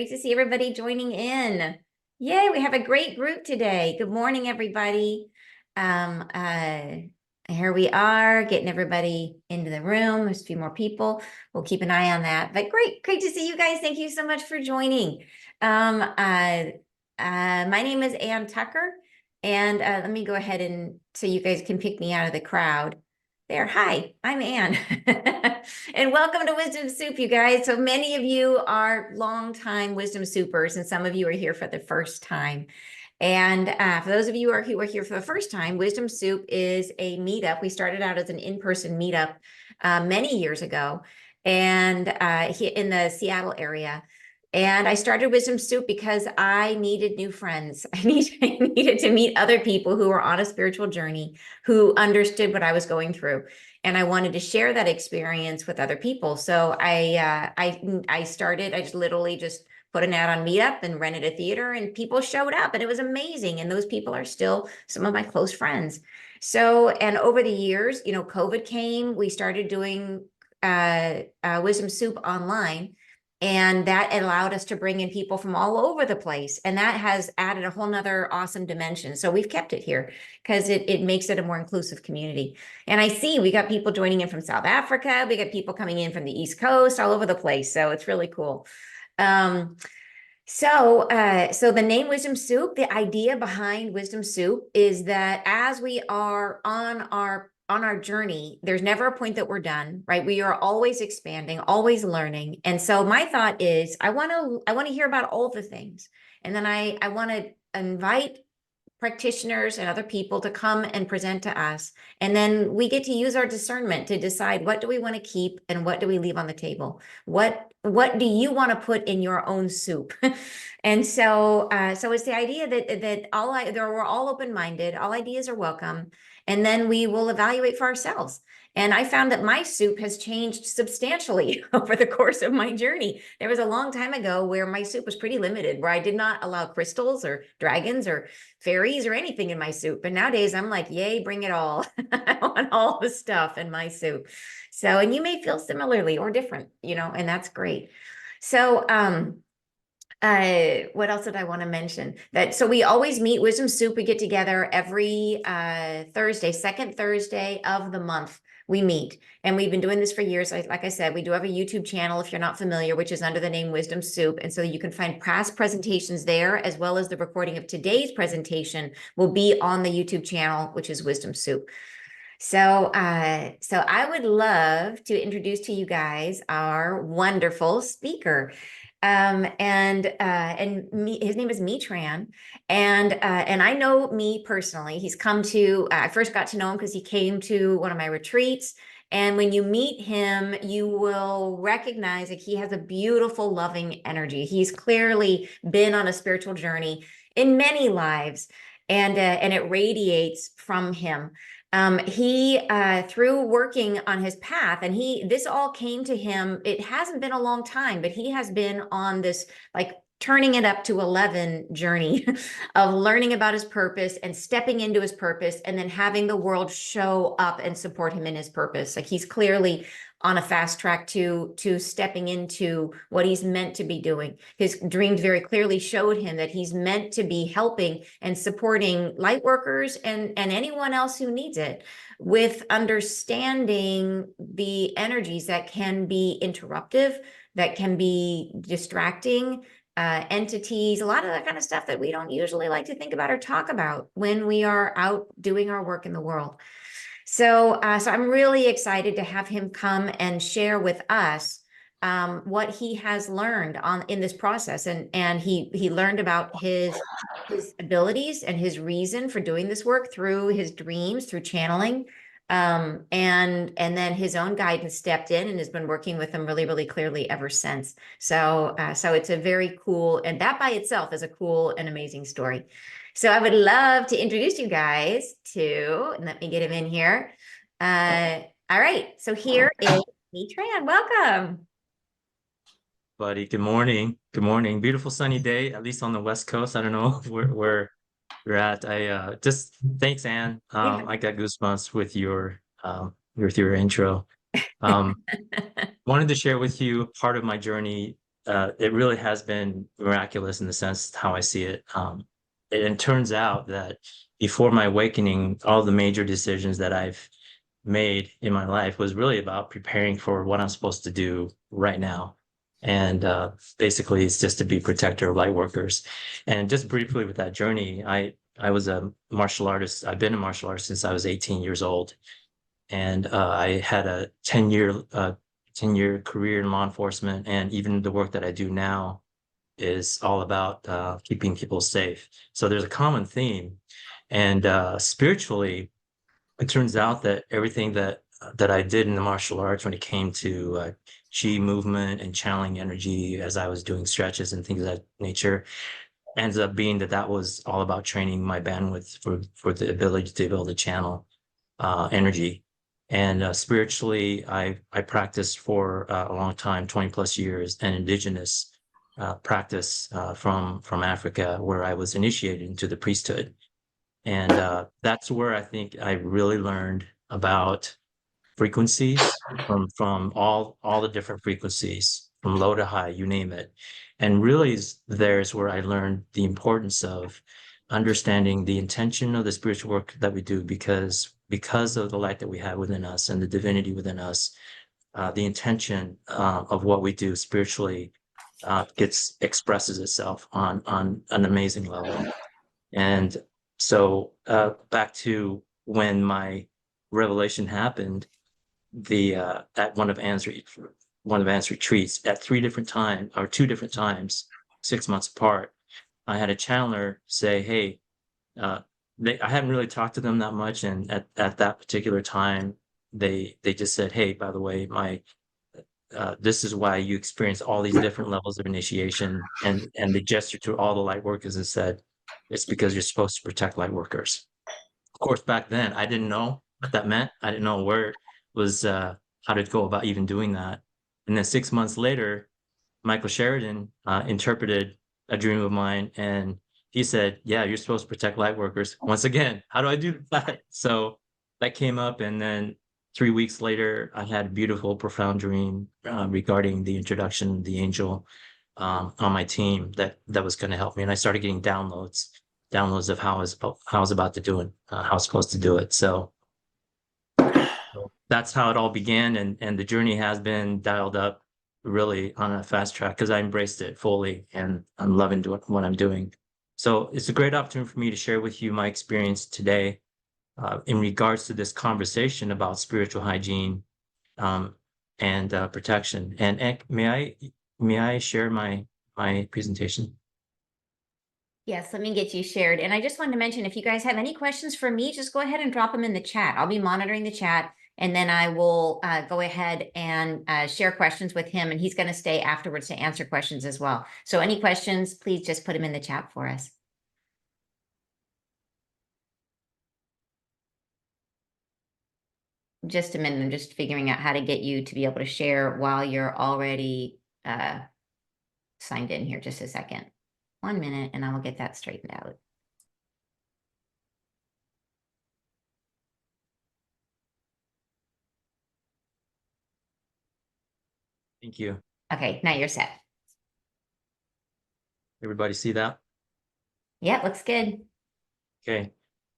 Great to see everybody joining in. Yay, we have a great group today. Good morning, everybody. Um, uh, Here we are, getting everybody into the room. There's a few more people. We'll keep an eye on that. But great to see you guys. Thank you so much for joining. My name is Ann Tucker, and let me go ahead and so you guys can pick me out of the crowd. There. Hi, I'm Ann. And welcome to Wisdom Soup, you guys. So many of you are longtime Wisdom Soupers, and some of you are here for the first time. And for those of you who are here for the first time, Wisdom Soup is a meetup. We started out as an in-person meetup many years ago, and in the Seattle area. And I started Wisdom Soup because I needed new friends. I needed to meet other people who were on a spiritual journey, who understood what I was going through. And I wanted to share that experience with other people. So I started, I just literally just put an ad on Meetup and rented a theater, and people showed up, and it was amazing. And those people are still some of my close friends. So, and over the years, COVID came, we started doing Wisdom Soup online. And that allowed us to bring in people from all over the place. And that has added a whole nother awesome dimension. So we've kept it here because it makes it a more inclusive community. And I see we got people joining in from South Africa. We got people coming in from the East Coast, all over the place. So it's really cool. So the name Wisdom Soup, the idea behind Wisdom Soup is that as we are on our journey, there's never a point that we're done, right? We are always expanding, always learning. And so my thought is I want to hear about all the things. And then I want to invite practitioners and other people to come and present to us. And then we get to use our discernment to decide what do we want to keep and what do we leave on the table? What do you want to put in your own soup? And so it's the idea that we're all open-minded, all ideas are welcome, and then we will evaluate for ourselves. And I found that my soup has changed substantially over the course of my journey. There was a long time ago where my soup was pretty limited, where I did not allow crystals or dragons or fairies or anything in my soup. But nowadays I'm like, yay, bring it all. I want all the stuff in my soup. So, and you may feel similarly or different, and that's great. So, what else did I want to mention? So we always meet Wisdom Soup. We get together every Thursday, second Thursday of the month. We meet, and we've been doing this for years. Like I said, we do have a YouTube channel if you're not familiar, which is under the name Wisdom Soup. And so you can find past presentations there, as well as the recording of today's presentation will be on the YouTube channel, which is Wisdom Soup. So I would love to introduce to you guys our wonderful speaker. His name is My Tran, and I know Me personally. He's come to. I first got to know him because he came to one of my retreats. And when you meet him, you will recognize that he has a beautiful, loving energy. He's clearly been on a spiritual journey in many lives, and it radiates from him. He through working on his path, and this all came to him. It hasn't been a long time, but he has been on this like turning it up to 11 journey of learning about his purpose and stepping into his purpose, and then having the world show up and support him in his purpose. Like he's clearly on a fast track to stepping into what he's meant to be doing. His dreams very clearly showed him that he's meant to be helping and supporting light workers and anyone else who needs it, with understanding the energies that can be interruptive, that can be distracting, entities, a lot of that kind of stuff that we don't usually like to think about or talk about when we are out doing our work in the world. So I'm really excited to have him come and share with us what he has learned in this process, and he learned about his abilities and his reason for doing this work through his dreams, through channeling, and then his own guidance stepped in and has been working with him really, really clearly ever since. So it's a very cool, and that by itself is a cool and amazing story. So I would love to introduce you guys to, and let me get him in here. All right, so here is My Tran. Welcome. Buddy, good morning. Good morning. Beautiful sunny day, at least on the West Coast. I don't know where you're at. I just thanks, Anne. I got goosebumps with your intro. Wanted to share with you part of my journey it really has been miraculous in the sense how I see it. It turns out that before my awakening, all the major decisions that I've made in my life was really about preparing for what I'm supposed to do right now. And basically, it's just to be protector of light workers. And just briefly with that journey, I was a martial artist. I've been a martial artist since I was 18 years old, and I had a 10-year career in law enforcement. And even the work that I do now is all about keeping people safe. So there's a common theme, and spiritually it turns out that everything that I did in the martial arts when it came to chi movement and channeling energy as I was doing stretches and things of that nature ends up being that was all about training my bandwidth for the ability to be able to channel energy. And spiritually, I practiced for a long time, 20 plus years, an indigenous practice from Africa, where I was initiated into the priesthood. And that's where I think I really learned about frequencies from all the different frequencies, from low to high, you name it. And really there's where I learned the importance of understanding the intention of the spiritual work that we do, because of the light that we have within us and the divinity within us, the intention of what we do spiritually expresses itself on an amazing level. And so back to when my revelation happened, the at one of Anne's retreats at 3 different times or 2 different times, 6 months apart, I had a channeler say, "Hey," I hadn't really talked to them that much, and at that particular time, they just said, "Hey, by the way, my this is why you experience all these different levels of initiation," and they gestured to all the light workers and said, "It's because you're supposed to protect light workers." Of course, back then I didn't know what that meant. I didn't know where it was, how to go about even doing that. And then 6 months later, Michael Sheridan interpreted a dream of mine, and he said, "Yeah, you're supposed to protect light workers." Once again, how do I do that? So that came up, and then 3 weeks later, I had a beautiful, profound dream regarding the introduction of the angel on my team that was going to help me, and I started getting downloads of how I was about to do it, how I was supposed to do it. So that's how it all began, and the journey has been dialed up really on a fast track because I embraced it fully, and I'm loving doing what I'm doing. So it's a great opportunity for me to share with you my experience today in regards to this conversation about spiritual hygiene um, and protection. And may I share my presentation? Yes, let me get you shared. And I just wanted to mention, if you guys have any questions for me, just go ahead and drop them in the chat. I'll be monitoring the chat, and then I will go ahead and share questions with him, and he's going to stay afterwards to answer questions as well. So any questions, please just put them in the chat for us. Just a minute, I'm just figuring out how to get you to be able to share while you're already signed in here. Just a second. 1 minute, and I will get that straightened out. Thank you. Okay, now you're set. Everybody see that? Yeah, looks good. Okay.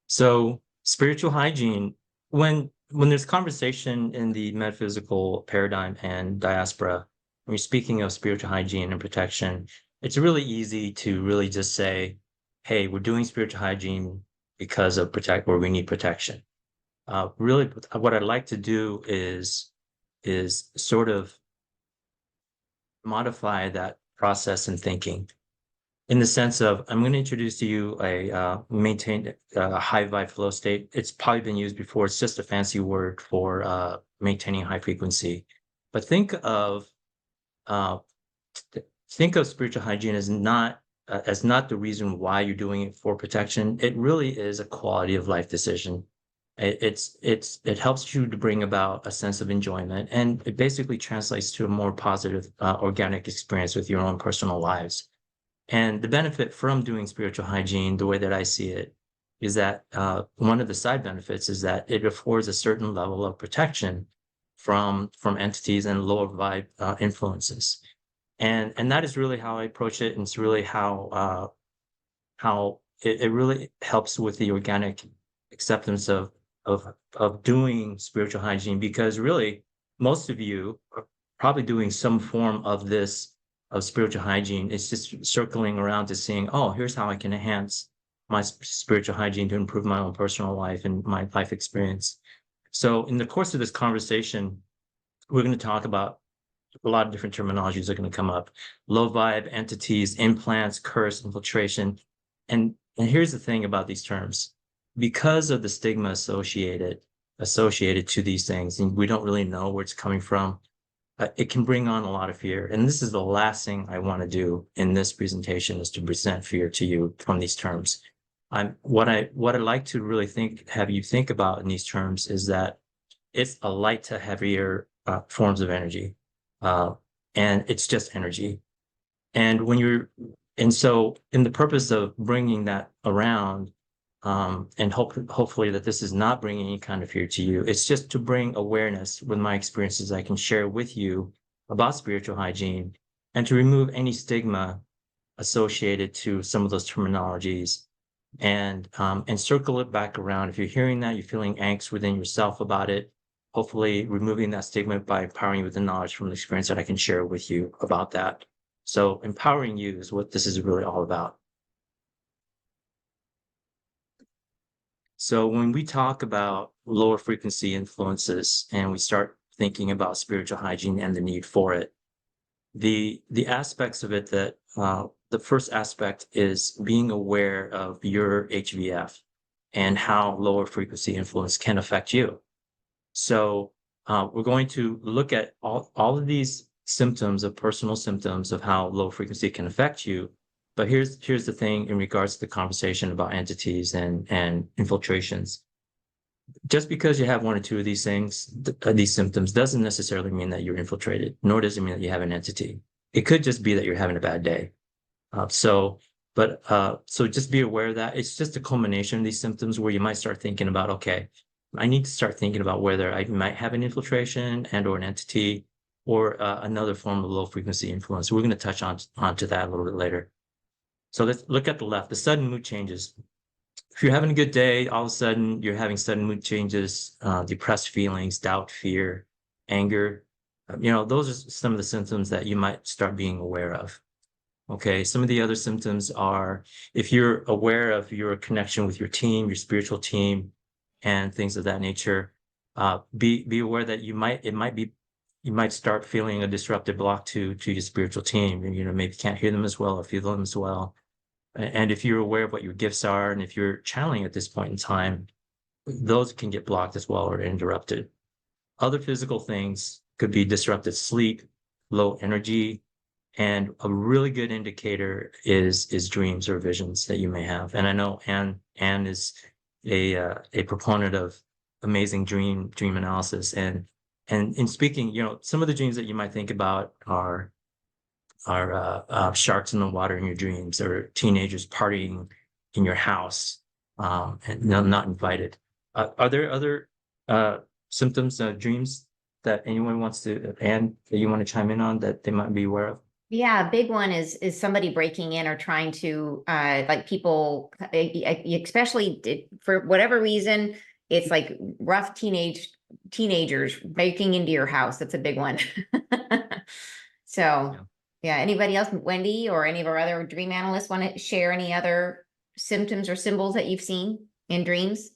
So spiritual hygiene, when there's conversation in the metaphysical paradigm and diaspora, when you're speaking of spiritual hygiene and protection, it's really easy to really just say, "Hey, we're doing spiritual hygiene because of protect or we need protection." Really, what I'd like to do is sort of modify that process and thinking in the sense of I'm going to introduce to you a maintained high vibe flow state. It's probably been used before. It's just a fancy word for maintaining high frequency. But uh, think of spiritual hygiene as not the reason why you're doing it for protection. It really is a quality of life decision. It helps you to bring about a sense of enjoyment, and it basically translates to a more positive organic experience with your own personal lives. And the benefit from doing spiritual hygiene, the way that I see it, is that one of the side benefits is that it affords a certain level of protection from entities and lower vibe influences. And that is really how I approach it, and it's really how it really helps with the organic acceptance of doing spiritual hygiene, because really most of you are probably doing some form of this, of spiritual hygiene. It's just circling around to seeing, oh, here's how I can enhance my spiritual hygiene to improve my own personal life and my life experience. So in the course of this conversation, we're going to talk about a lot of different terminologies are going to come up: low vibe, entities, implants, curse, infiltration. And here's the thing about these terms: because of the stigma associated to these things, and we don't really know where it's coming from, it can bring on a lot of fear. And this is the last thing I want to do in this presentation, is to present fear to you from these terms. What I'd like to really have you think about in these terms is that it's a light to heavier forms of energy, uh, and it's just energy. And so in the purpose of bringing that around, and hopefully that this is not bringing any kind of fear to you, it's just to bring awareness with my experiences I can share with you about spiritual hygiene, and to remove any stigma associated to some of those terminologies, and circle it back around. If you're hearing that, you're feeling angst within yourself about it, hopefully removing that stigma by empowering you with the knowledge from the experience that I can share with you about that. So empowering you is what this is really all about. So when we talk about lower frequency influences and we start thinking about spiritual hygiene and the need for it, the aspects of it that the first aspect is being aware of your HVF and how lower frequency influence can affect you. So we're going to look at all of these symptoms, of personal symptoms of how low frequency can affect you. But here's the thing in regards to the conversation about entities and infiltrations. Just because you have one or two of these things, these symptoms, doesn't necessarily mean that you're infiltrated, nor does it mean that you have an entity. It could just be that you're having a bad day. So just be aware of that. It's just a culmination of these symptoms where you might start thinking about, okay, I need to start thinking about whether I might have an infiltration and or an entity, or another form of low frequency influence. We're going to touch onto that a little bit later. So let's look at the left, the sudden mood changes. If you're having a good day, all of a sudden you're having sudden mood changes, depressed feelings, doubt, fear, anger. Those are some of the symptoms that you might start being aware of. Okay, some of the other symptoms are, if you're aware of your connection with your team, your spiritual team, and things of that nature, be aware that you might start feeling a disrupted block to your spiritual team, and maybe can't hear them as well or feel them as well. And if you're aware of what your gifts are, and if you're channeling at this point in time, those can get blocked as well or interrupted. Other physical things could be disrupted sleep, low energy, and a really good indicator is dreams or visions that you may have. And I know Anne is a proponent of amazing dream analysis. And in speaking, some of the dreams that you might think about are sharks in the water in your dreams, or teenagers partying in your house, and not invited. Are there other symptoms of dreams that anyone wants to, and that you want to chime in on, that they might be aware of? Yeah, a big one is somebody breaking in or trying to like people, especially for whatever reason, it's like rough teenagers breaking into your house. That's a big one. So yeah, anybody else, Wendy or any of our other dream analysts, want to share any other symptoms or symbols that you've seen in dreams?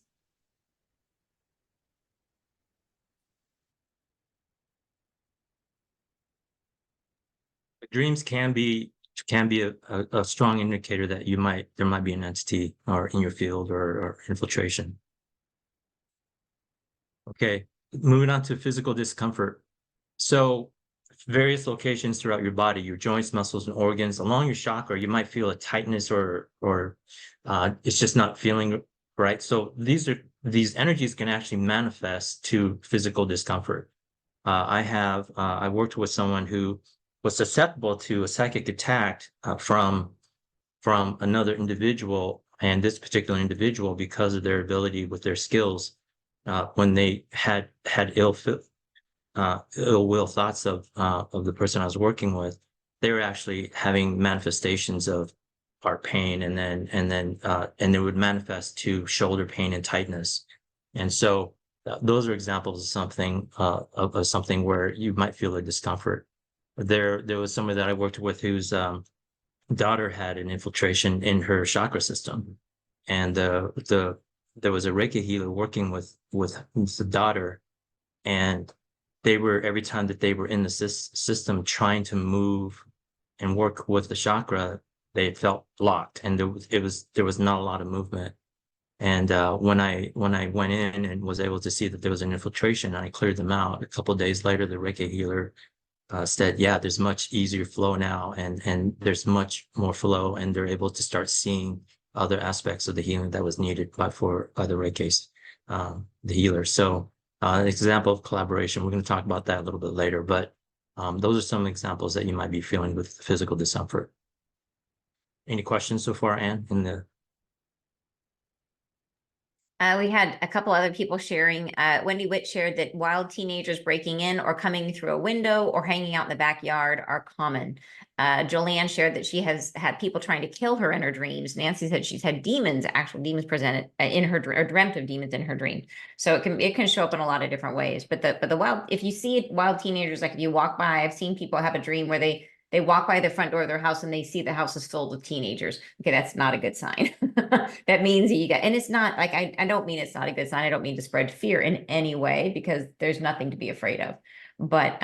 Dreams can be a strong indicator that there might be an entity or in your field, or infiltration. Okay, moving on to physical discomfort. So various locations throughout your body, your joints, muscles, and organs, along your chakra, you might feel a tightness, or it's just not feeling right. So these energies can actually manifest to physical discomfort. I worked with someone who was susceptible to a psychic attack from another individual, and this particular individual, because of their ability with their skills, when they had ill will thoughts of the person I was working with, they were actually having manifestations of heart pain, and it would manifest to shoulder pain and tightness. And so those are examples of something of something where you might feel a discomfort. There was somebody that I worked with whose daughter had an infiltration in her chakra system, and there was a Reiki healer working with the daughter, and they were, every time that they were in the system trying to move and work with the chakra, they felt blocked, and there was not a lot of movement. And when I went in and was able to see that there was an infiltration, and I cleared them out. A couple of days later, the Reiki healer said, "Yeah, there's much easier flow now, and there's much more flow, and they're able to start seeing other aspects of the healing that was needed by the Reiki, the healer." So, an example of collaboration. We're going to talk about that a little bit later, but those are some examples that you might be feeling with physical discomfort. Any questions so far, Anne? We had a couple other people sharing. Wendy Witt shared that wild teenagers breaking in or coming through a window or hanging out in the backyard are common. Joleanne shared that she has had people trying to kill her in her dreams. Nancy said she's had demons, actual demons presented in her, or dreamt of demons in her dream. So it can show up in a lot of different ways. But the wild, if you see wild teenagers, like if you walk by, I've seen people have a dream where they walk by the front door of their house and they see the house is filled with teenagers. Okay, that's not a good sign. That means you got, and it's not like, I don't mean it's not a good sign. I don't mean to spread fear in any way, because there's nothing to be afraid of. But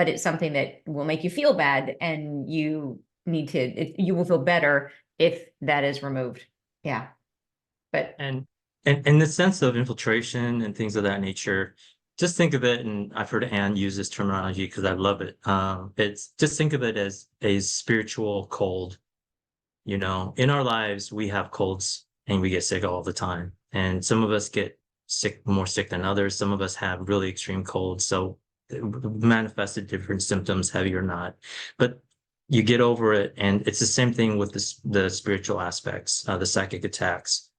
it's something that will make you feel bad, and you need to, you will feel better if that is removed. Yeah. But And in the sense of infiltration and things of that nature, just think of it, and I've heard Anne use this terminology because I love it. It's just think of it as a spiritual cold. You know, in our lives, we have colds and we get sick all the time. And some of us get sick, more sick than others. Some of us have really extreme colds. So manifested different symptoms, heavy or not. But you get over it. And it's the same thing with the spiritual aspects, the psychic attacks.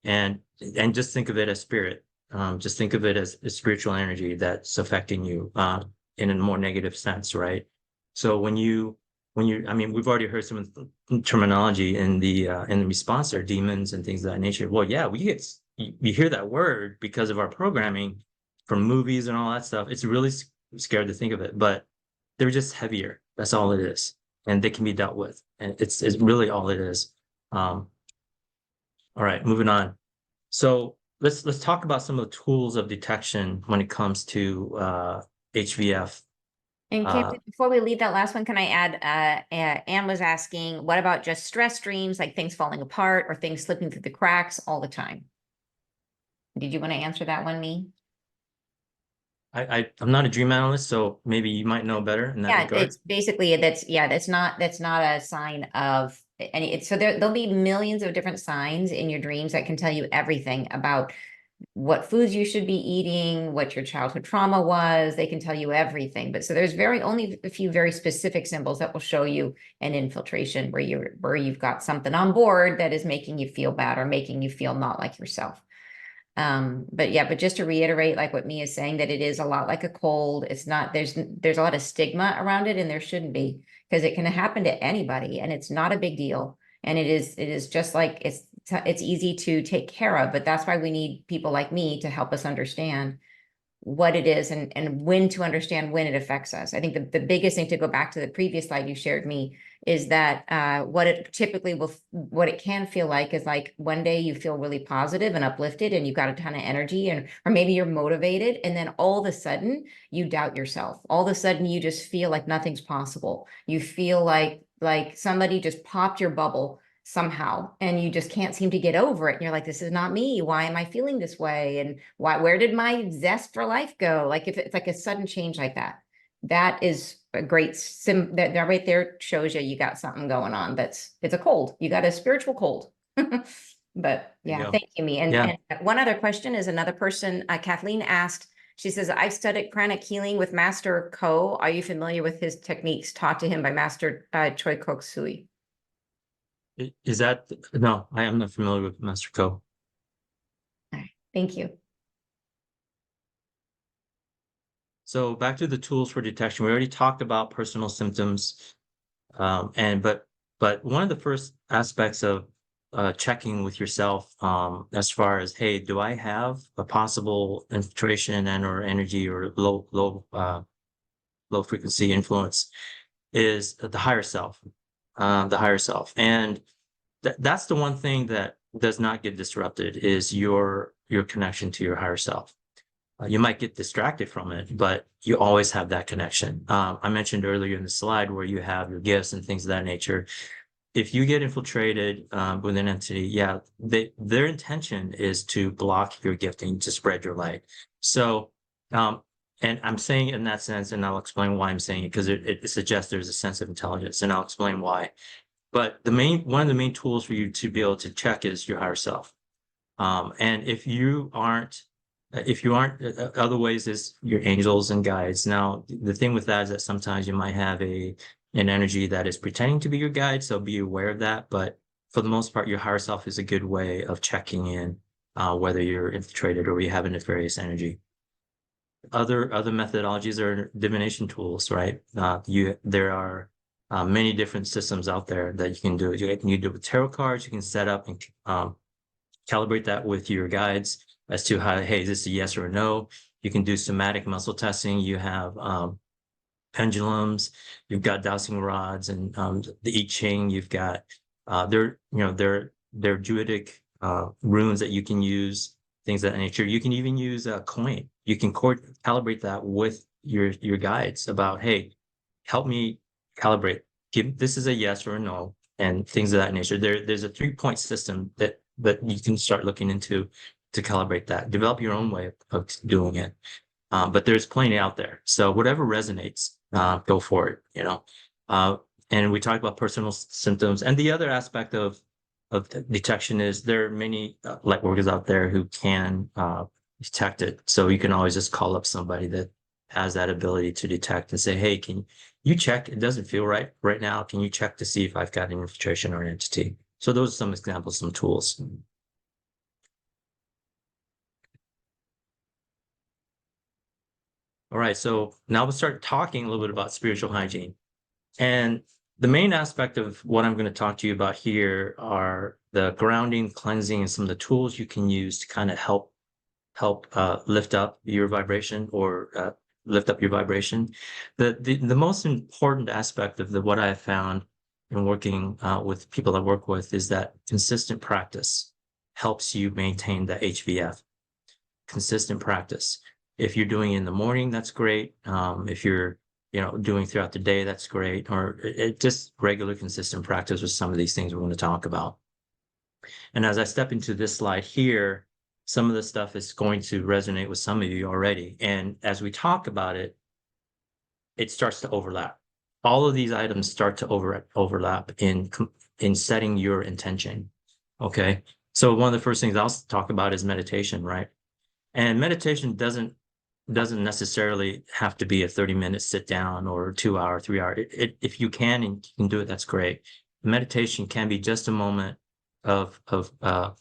And just think of it as spirit. Just think of it as a spiritual energy that's affecting you in a more negative sense, right? So I mean, we've already heard some of the terminology in the response there, demons and things of that nature. Well, yeah, you hear that word because of our programming from movies and all that stuff. It's really scared to think of it, but they're just heavier. That's all it is, and they can be dealt with, and it's really all it is. All right, moving on. So let's talk about some of the tools of detection when it comes to HVF. And Kim, before we leave that last one, can I add, Anne was asking, what about just stress dreams, like things falling apart or things slipping through the cracks all the time? Did you want to answer that one, me? I'm not a dream analyst, so maybe you might know better in that Yeah, regard. it's basically, that's not a sign of any, it's, so there'll be millions of different signs in your dreams that can tell you everything about what foods you should be eating, what your childhood trauma was. They can tell you everything. But so there's only a few very specific symbols that will show you an infiltration where you've got something on board that is making you feel bad or making you feel not like yourself. But yeah, but just to reiterate, like what Mia is saying, that it is a lot like a cold. It's not, there's a lot of stigma around it, and there shouldn't be, because it can happen to anybody and it's not a big deal. And it is just like, it's easy to take care of, but that's why we need people like me to help us understand what it is, and when to understand when it affects us. I think the biggest thing, to go back to the previous slide you shared me, is that what it typically what it can feel like is like one day you feel really positive and uplifted and you've got a ton of energy, or maybe you're motivated, and then all of a sudden you doubt yourself. All of a sudden you just feel like nothing's possible. You feel like somebody just popped your bubble somehow, and you just can't seem to get over it. And you're like, this is not me. Why am I feeling this way? And where did my zest for life go? Like, if it's like a sudden change like that, that is a great that right there shows you got something going on. It's a cold. You got a spiritual cold. But yeah, thank you, me. Yeah. And one other question is, another person, Kathleen asked, she says, I studied pranic healing with Master Ko. Are you familiar with his techniques taught to him by Master Choi Kok Sui? Is that, no, I am not familiar with Master Co. All right, thank you. So back to the tools for detection. We already talked about personal symptoms. But one of the first aspects of checking with yourself, as far as, hey, do I have a possible infiltration and or energy or low frequency influence, is the higher self, and that's the one thing that does not get disrupted, is your connection to your higher self. You might get distracted from it, but you always have that connection. I mentioned earlier in the slide where you have your gifts and things of that nature. If you get infiltrated with an entity, yeah, their intention is to block your gifting, to spread your light. So, and I'm saying it in that sense, and I'll explain why I'm saying it, because it suggests there's a sense of intelligence, and I'll explain why. But one of the main tools for you to be able to check is your higher self. And if you aren't, other ways is your angels and guides. Now, the thing with that is that sometimes you might have an energy that is pretending to be your guide, so be aware of that. But for the most part, your higher self is a good way of checking in, whether you're infiltrated or you have a nefarious energy. Other methodologies are divination tools, right? There are many different systems out there that you can do. You can do it with tarot cards. You can set up and calibrate that with your guides as to how, hey, is this a yes or a no? You can do somatic muscle testing. You have pendulums. You've got dowsing rods and the I Ching. You've got they're Druidic runes that you can use, things of that nature. You can even use a coin. You can calibrate that with your guides about, hey, help me calibrate. This is a yes or a no, and things of that nature. There's a 3-point system that you can start looking into to calibrate that. Develop your own way of doing it. But there's plenty out there. So whatever resonates, go for it, you know. And we talked about personal symptoms. And the other aspect of detection is there are many light workers out there who can detect it. So you can always just call up somebody that has that ability to detect and say, hey, can you check? It doesn't feel right now. Can you check to see if I've got an infiltration or an entity? So those are some examples, some tools. All right, so now we'll start talking a little bit about spiritual hygiene. And the main aspect of what I'm going to talk to you about here are the grounding, cleansing, and some of the tools you can use to kind of help lift up your vibration, or lift up your vibration. The most important aspect of what I have found in working with people I work with is that consistent practice helps you maintain the HVF. Consistent practice. If you're doing it in the morning, that's great. If you're doing throughout the day, that's great. Or just regular consistent practice with some of these things we're going to talk about. And as I step into this slide here, some of the stuff is going to resonate with some of you already. And as we talk about it, it starts to overlap. All of these items start to overlap in setting your intention. Okay. So one of the first things I'll talk about is meditation, right? And meditation doesn't necessarily have to be a 30-minute sit down or 2-hour, 3-hour. If you can and you can do it, that's great. Meditation can be just a moment of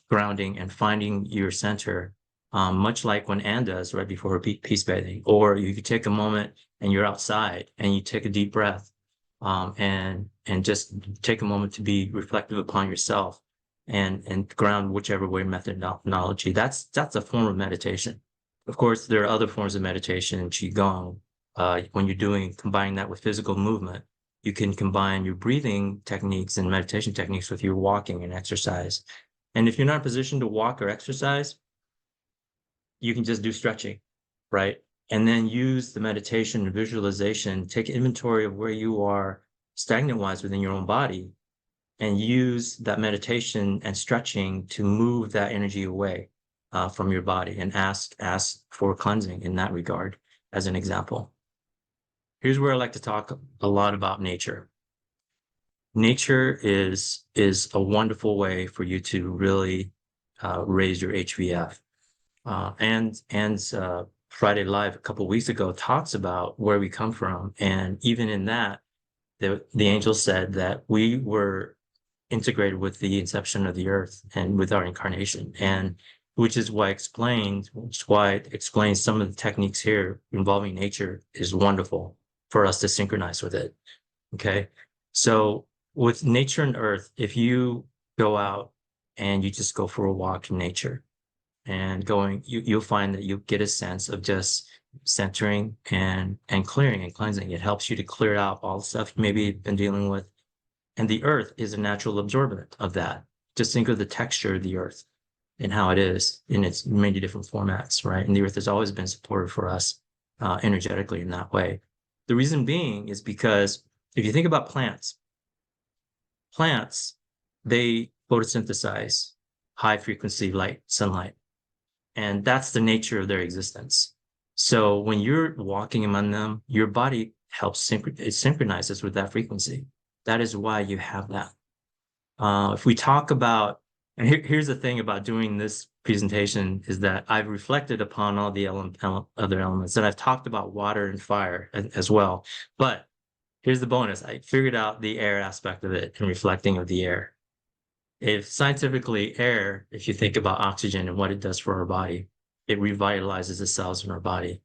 grounding and finding your center, much like when Anne does right before her peace bathing. Or you could take a moment and you're outside and you take a deep breath, and just take a moment to be reflective upon yourself and ground whichever way methodology. That's a form of meditation. Of course, there are other forms of meditation in Qigong. When you're combining that with physical movement, you can combine your breathing techniques and meditation techniques with your walking and exercise. And if you're not in a position to walk or exercise, you can just do stretching, right? And then use the meditation and visualization, take inventory of where you are stagnant-wise within your own body, and use that meditation and stretching to move that energy away from your body, and ask for cleansing in that regard, as an example. Here's where I like to talk a lot about nature. Nature is a wonderful way for you to really raise your HVF. And Friday Live a couple of weeks ago talks about where we come from, and even in that, the angel said that we were integrated with the inception of the earth and with our incarnation, and which is why it explains some of the techniques here involving nature is wonderful for us to synchronize with it. Okay. So with nature and earth, if you go out and you just go for a walk in nature and you'll find that you'll get a sense of just centering and clearing and cleansing. It helps you to clear out all the stuff you maybe been dealing with. And the earth is a natural absorbent of that. Just think of the texture of the earth and how it is in its many different formats, right? And the earth has always been supportive for us energetically in that way. The reason being is because if you think about plants, they photosynthesize high frequency light, sunlight, and that's the nature of their existence. So when you're walking among them, your body helps it synchronizes with that frequency. That is why you have that. If we talk about, and here's the thing about doing this presentation is that I've reflected upon all the other elements, and I've talked about water and fire as well. But here's the bonus. I figured out the air aspect of it and reflecting of the air. If scientifically air, if you think about oxygen and what it does for our body, it revitalizes the cells in our body.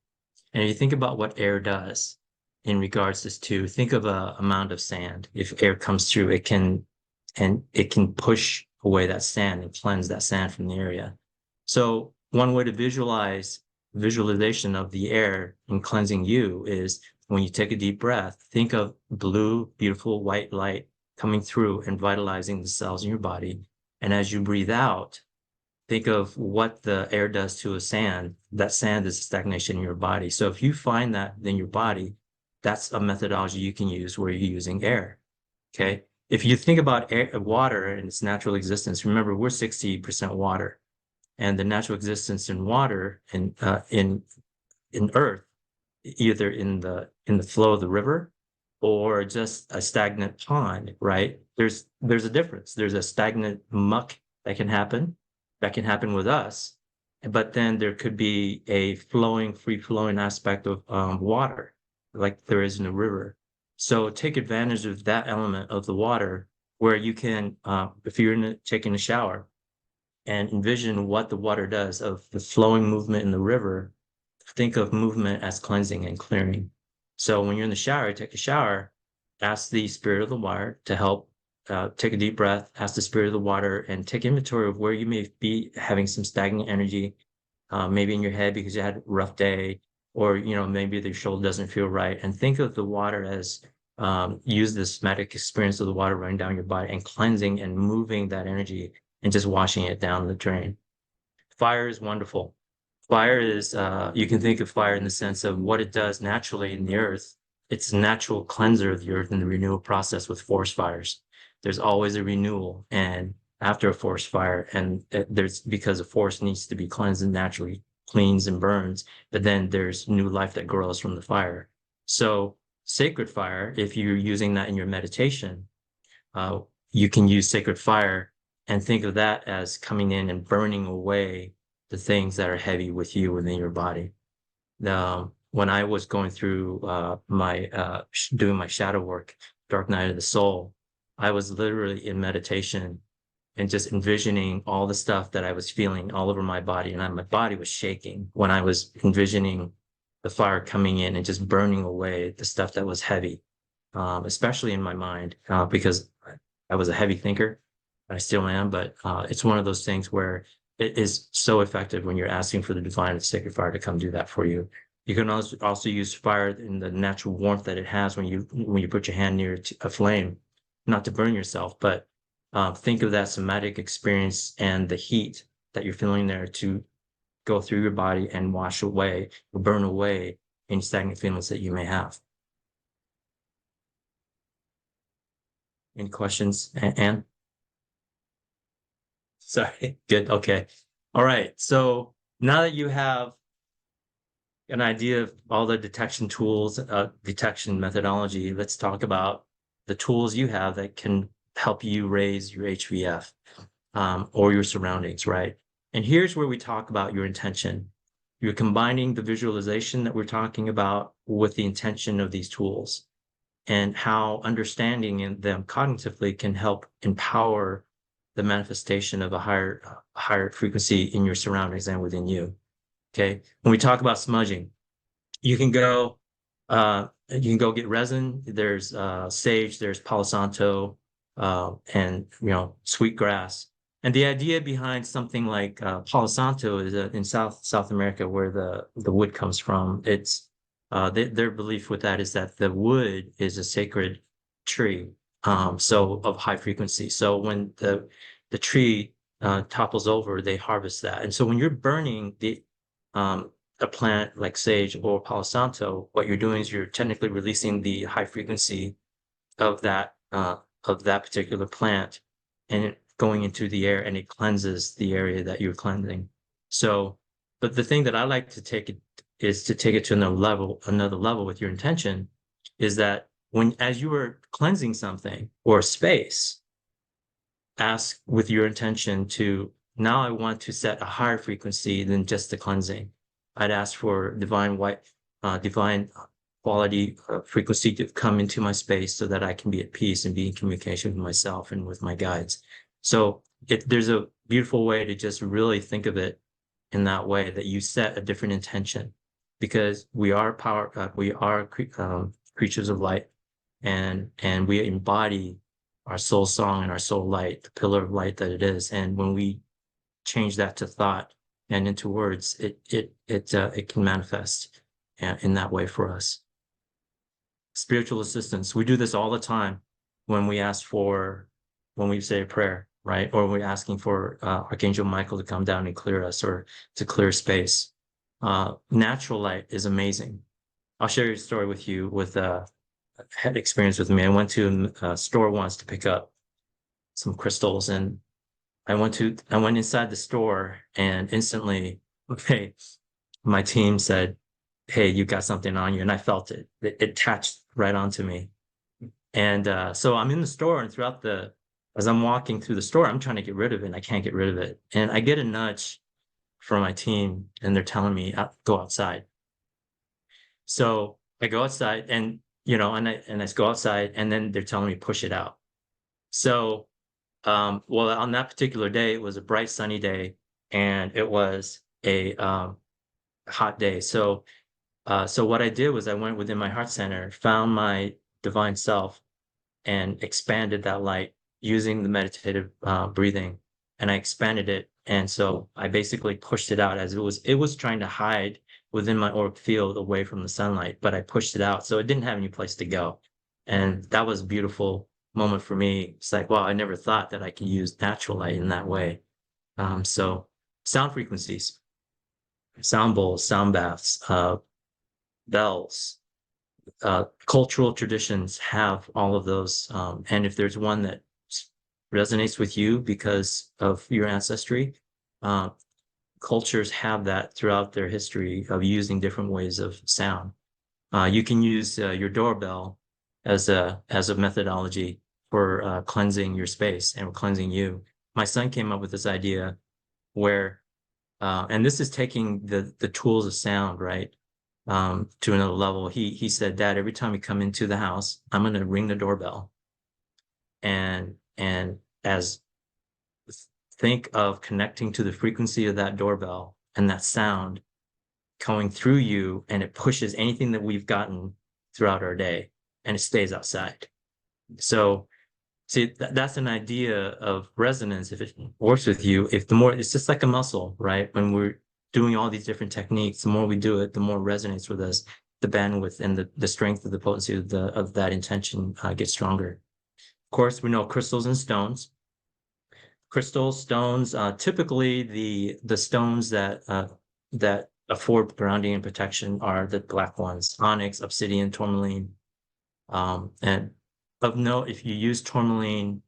And if you think about what air does in regards to think of a amount of sand. If air comes through, it can push away that sand and cleanse that sand from the area. So one way to visualization of the air in cleansing you is when you take a deep breath, think of blue, beautiful white light coming through and vitalizing the cells in your body. And as you breathe out, think of what the air does to a sand. That sand is stagnation in your body. So if you find that in your body, that's a methodology you can use where you're using air. Okay. If you think about water and its natural existence, remember we're 60% water, and the natural existence in water in earth, either in the flow of the river or just a stagnant pond, right? There's a difference. There's a stagnant muck that can happen with us, but then there could be a free flowing aspect of water, like there is in a river. So take advantage of that element of the water where you can, if you're taking a shower, and envision what the water does of the flowing movement in the river. Think of movement as cleansing and clearing. So when you're in the shower, take a shower, ask the spirit of the water to help. Take a deep breath, ask the spirit of the water, and take inventory of where you may be having some stagnant energy, maybe in your head because you had a rough day, or maybe the shoulder doesn't feel right. And think of the water as use the somatic experience of the water running down your body and cleansing and moving that energy and just washing it down the drain. Fire is wonderful. Fire is, you can think of fire in the sense of what it does naturally in the earth. It's a natural cleanser of the earth in the renewal process with forest fires. There's always a renewal and after a forest fire, and there's because a forest needs to be cleansed and naturally cleans and burns, but then there's new life that grows from the fire. So sacred fire, if you're using that in your meditation, you can use sacred fire and think of that as coming in and burning away the things that are heavy with you within your body. Now, when I was going through doing my shadow work, dark night of the soul, I was literally in meditation and just envisioning all the stuff that I was feeling all over my body. And my body was shaking when I was envisioning the fire coming in and just burning away the stuff that was heavy, especially in my mind, because I was a heavy thinker. I still am, but it's one of those things where it is so effective when you're asking for the divine and sacred fire to come do that for you. You can also use fire in the natural warmth that it has when you put your hand near a flame, not to burn yourself, but think of that somatic experience and the heat that you're feeling there to go through your body and wash away or burn away any stagnant feelings that you may have. Any questions, Anne? Sorry. Good. Okay. All right. So now that you have an idea of all the detection tools, detection methodology, let's talk about the tools you have that can help you raise your HVF or your surroundings, right? And here's where we talk about your intention. You're combining the visualization that we're talking about with the intention of these tools and how understanding them cognitively can help empower the manifestation of a higher frequency in your surroundings and within you. Okay. When we talk about smudging, you can go You can go get resin. There's sage, there's Palo Santo, and sweetgrass. And the idea behind something like Palo Santo is in South America, where the wood comes from. It's their belief with that is that the wood is a sacred tree, so of high frequency. So when the tree topples over, they harvest that. And so when you're burning a plant like sage or Palo Santo, what you're doing is you're technically releasing the high frequency of that particular plant, and it going into the air, and it cleanses the area that you're cleansing. So, but the thing that I like to take it is to take it to another level with your intention, is that as you are cleansing something or a space, ask with your intention to, now I want to set a higher frequency than just the cleansing. I'd ask for divine quality frequency to come into my space so that I can be at peace and be in communication with myself and with my guides. So there's a beautiful way to just really think of it in that way, that you set a different intention, because we are creatures of light, and we embody our soul song and our soul light, the pillar of light that it is. And when we change that to thought and into words, it can manifest in that way for us. Spiritual assistance. We do this all the time when we say a prayer, right? Or we're asking for Archangel Michael to come down and clear us, or to clear space. Natural light is amazing. I'll share a story with you had experience with me. I went to a store once to pick up some crystals, and I went inside the store, and instantly, okay, my team said, "Hey, you got something on you," and I felt it. It attached right onto me. And so I'm in the store, and as I'm walking through the store, I'm trying to get rid of it, and I can't get rid of it. And I get a nudge from my team, and they're telling me, "Go outside." So I go outside, and I go outside, and then they're telling me, "Push it out." So, well, on that particular day, it was a bright sunny day, and it was a hot day. So what I did was I went within my heart center, found my divine self, and expanded that light using the meditative breathing, and I expanded it. And so I basically pushed it out, as it was trying to hide within my auric field away from the sunlight, but I pushed it out, so it didn't have any place to go. And that was a beautiful moment for me. It's like, wow, I never thought that I could use natural light in that way. So sound frequencies, sound bowls, sound baths, bells, cultural traditions have all of those. And if there's one that resonates with you because of your ancestry, cultures have that throughout their history of using different ways of sound. You can use your doorbell as a methodology for cleansing your space and cleansing you. My son came up with this idea where, and this is taking the tools of sound, right, to another level. He said, "Dad, every time you come into the house, I'm going to ring the doorbell, and as think of connecting to the frequency of that doorbell and that sound going through you, and it pushes anything that we've gotten throughout our day, and it stays outside." So see, that's an idea of resonance. If it works with you, if the more, it's just like a muscle, right? When we're doing all these different techniques, the more we do it, the more it resonates with us, the bandwidth and the strength of the potency of that intention gets stronger. Of course, we know crystals and stones. Crystals, stones, typically the stones that afford grounding and protection are the black ones: onyx, obsidian, tourmaline. And of note, if you use tourmaline,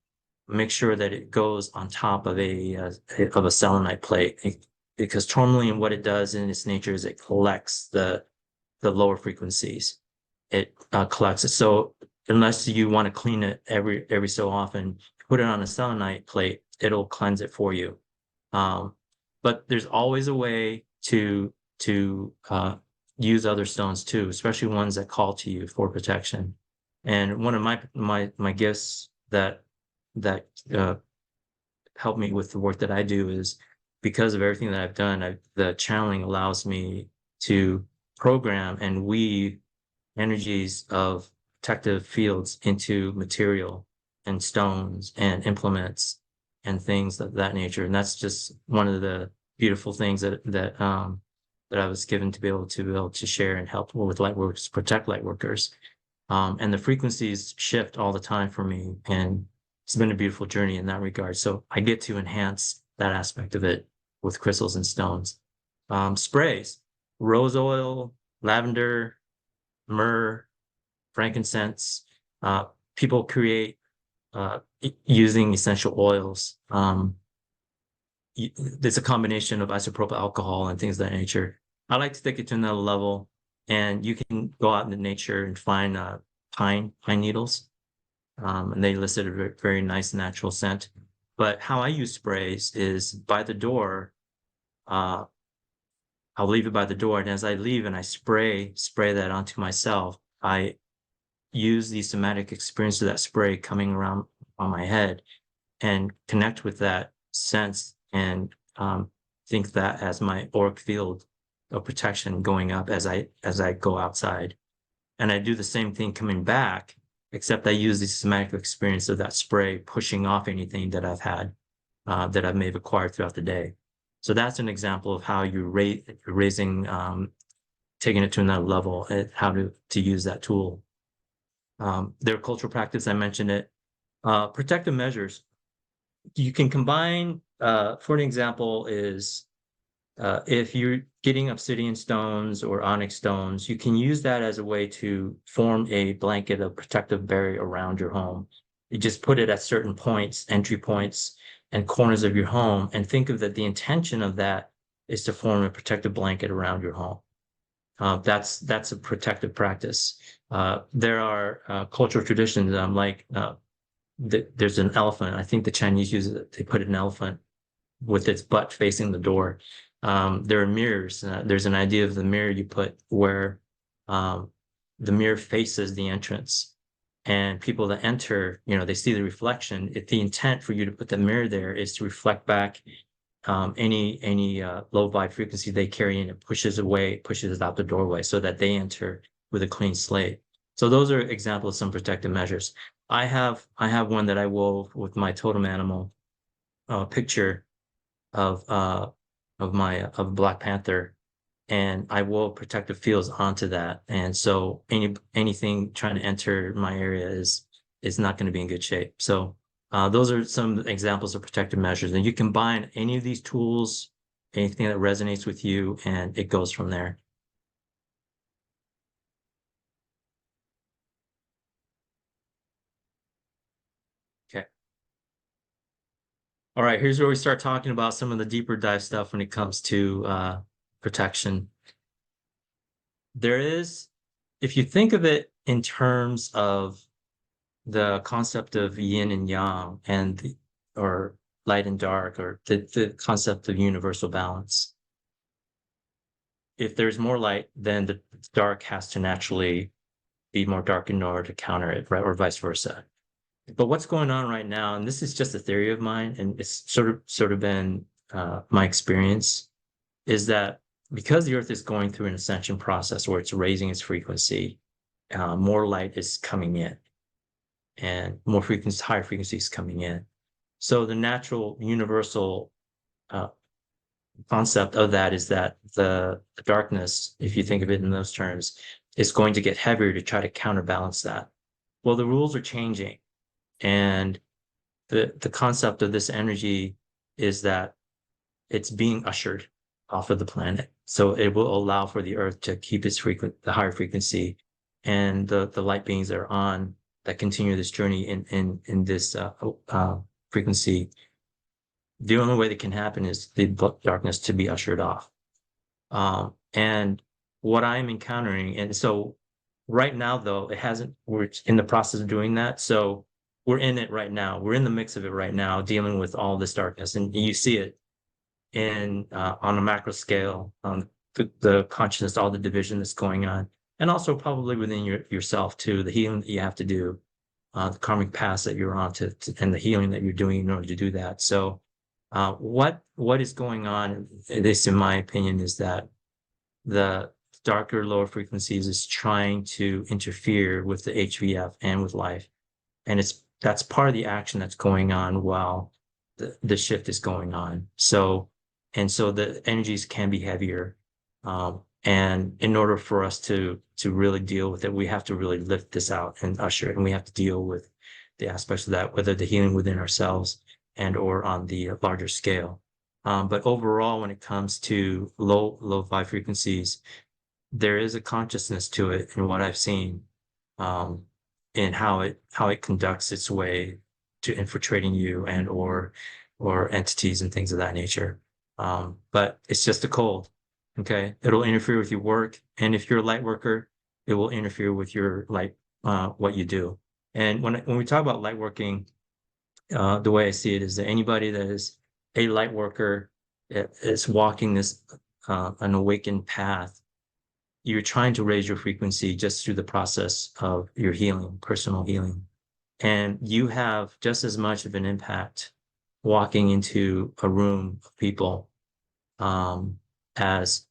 make sure that it goes on top of a selenite plate, because tourmaline, what it does in its nature is it collects the lower frequencies. It collects it. So unless you want to clean it every so often, put it on a selenite plate, it'll cleanse it for you. But there's always a way to use other stones too, especially ones that call to you for protection. And one of my gifts that help me with the work that I do is, because of everything that I've done, the channeling allows me to program and weave energies of protective fields into material and stones and implements and things of that nature. And that's just one of the beautiful things that I was given to be able to share and help with light workers, protect light workers. And the frequencies shift all the time for me, and it's been a beautiful journey in that regard. So I get to enhance that aspect of it with crystals and stones. Sprays, rose oil, lavender, myrrh, frankincense. People create using essential oils. There's a combination of isopropyl alcohol and things of that nature. I like to take it to another level, and you can go out into nature and find pine needles, and they elicit a very, very nice natural scent. But how I use sprays is by the door. I'll leave it by the door, and as I leave and I spray that onto myself, I use the somatic experience of that spray coming around on my head and connect with that sense and think that as my auric field of protection going up as I go outside. And I do the same thing coming back, except I use the somatic experience of that spray pushing off anything that I've had that I may have acquired throughout the day. So that's an example of how you're raising, taking it to another level, and how to use that tool. Their cultural practice, I mentioned it. Protective measures. You can combine, for an example, is if you're getting obsidian stones or onyx stones, you can use that as a way to form a blanket of protective barrier around your home. You just put it at certain points, entry points, and corners of your home, and think of that the intention of that is to form a protective blanket around your home. That's a protective practice. There are cultural traditions, there's an elephant. I think the Chinese use it. They put an elephant with its butt facing the door. There are mirrors. There's an idea of the mirror you put where the mirror faces the entrance, and people that enter, they see the reflection. If the intent for you to put the mirror there is to reflect back any low vibe frequency they carry, and it pushes it out the doorway so that they enter with a clean slate. So those are examples of some protective measures. I have one that I wove with my totem animal picture of Black Panther, and I wove protective fields onto that. And so anything trying to enter my area is not going to be in good shape. So those are some examples of protective measures, and you combine any of these tools, anything that resonates with you, and it goes from there. Okay. All right, here's where we start talking about some of the deeper dive stuff when it comes to protection. There is, if you think of it in terms of the concept of yin and yang or light and dark, or the concept of universal balance. If there's more light, then the dark has to naturally be more dark in order to counter it, right? Or vice versa. But what's going on right now, and this is just a theory of mine, and it's sort of been my experience, is that because the Earth is going through an ascension process where it's raising its frequency, more light is coming in, and more frequency, higher frequencies coming in. So the natural universal concept of that is that the darkness, if you think of it in those terms, is going to get heavier to try to counterbalance that. Well, the rules are changing, and the concept of this energy is that it's being ushered off of the planet. So it will allow for the Earth to keep the higher frequency, and the light beings that are on that continue this journey in this frequency. The only way that can happen is the darkness to be ushered off. And what I'm encountering, and so right now, though, we're in the process of doing that. So we're in it right now. We're in the mix of it right now, dealing with all this darkness. And you see it on a macro scale, the consciousness, all the division that's going on, and also probably within yourself too, the healing that you have to do, the karmic paths that you're on and the healing that you're doing in order to do that. So what is going on, at least in my opinion, is that the darker, lower frequencies is trying to interfere with the HVF and with life. And that's part of the action that's going on while the shift is going on. So the energies can be heavier. And in order for us to really deal with it, we have to really lift this out and usher it, and we have to deal with the aspects of that, whether the healing within ourselves and or on the larger scale. But overall, when it comes to low fi frequencies, there is a consciousness to it in what I've seen, in how it conducts its way to infiltrating you and or entities and things of that nature. But it's just a cold. Okay. It'll interfere with your work. And if you're a light worker, it will interfere with your light, what you do. And when we talk about light working, the way I see it is that anybody that is a light worker is walking this, an awakened path. You're trying to raise your frequency just through the process of your healing, personal healing. And you have just as much of an impact walking into a room of people, as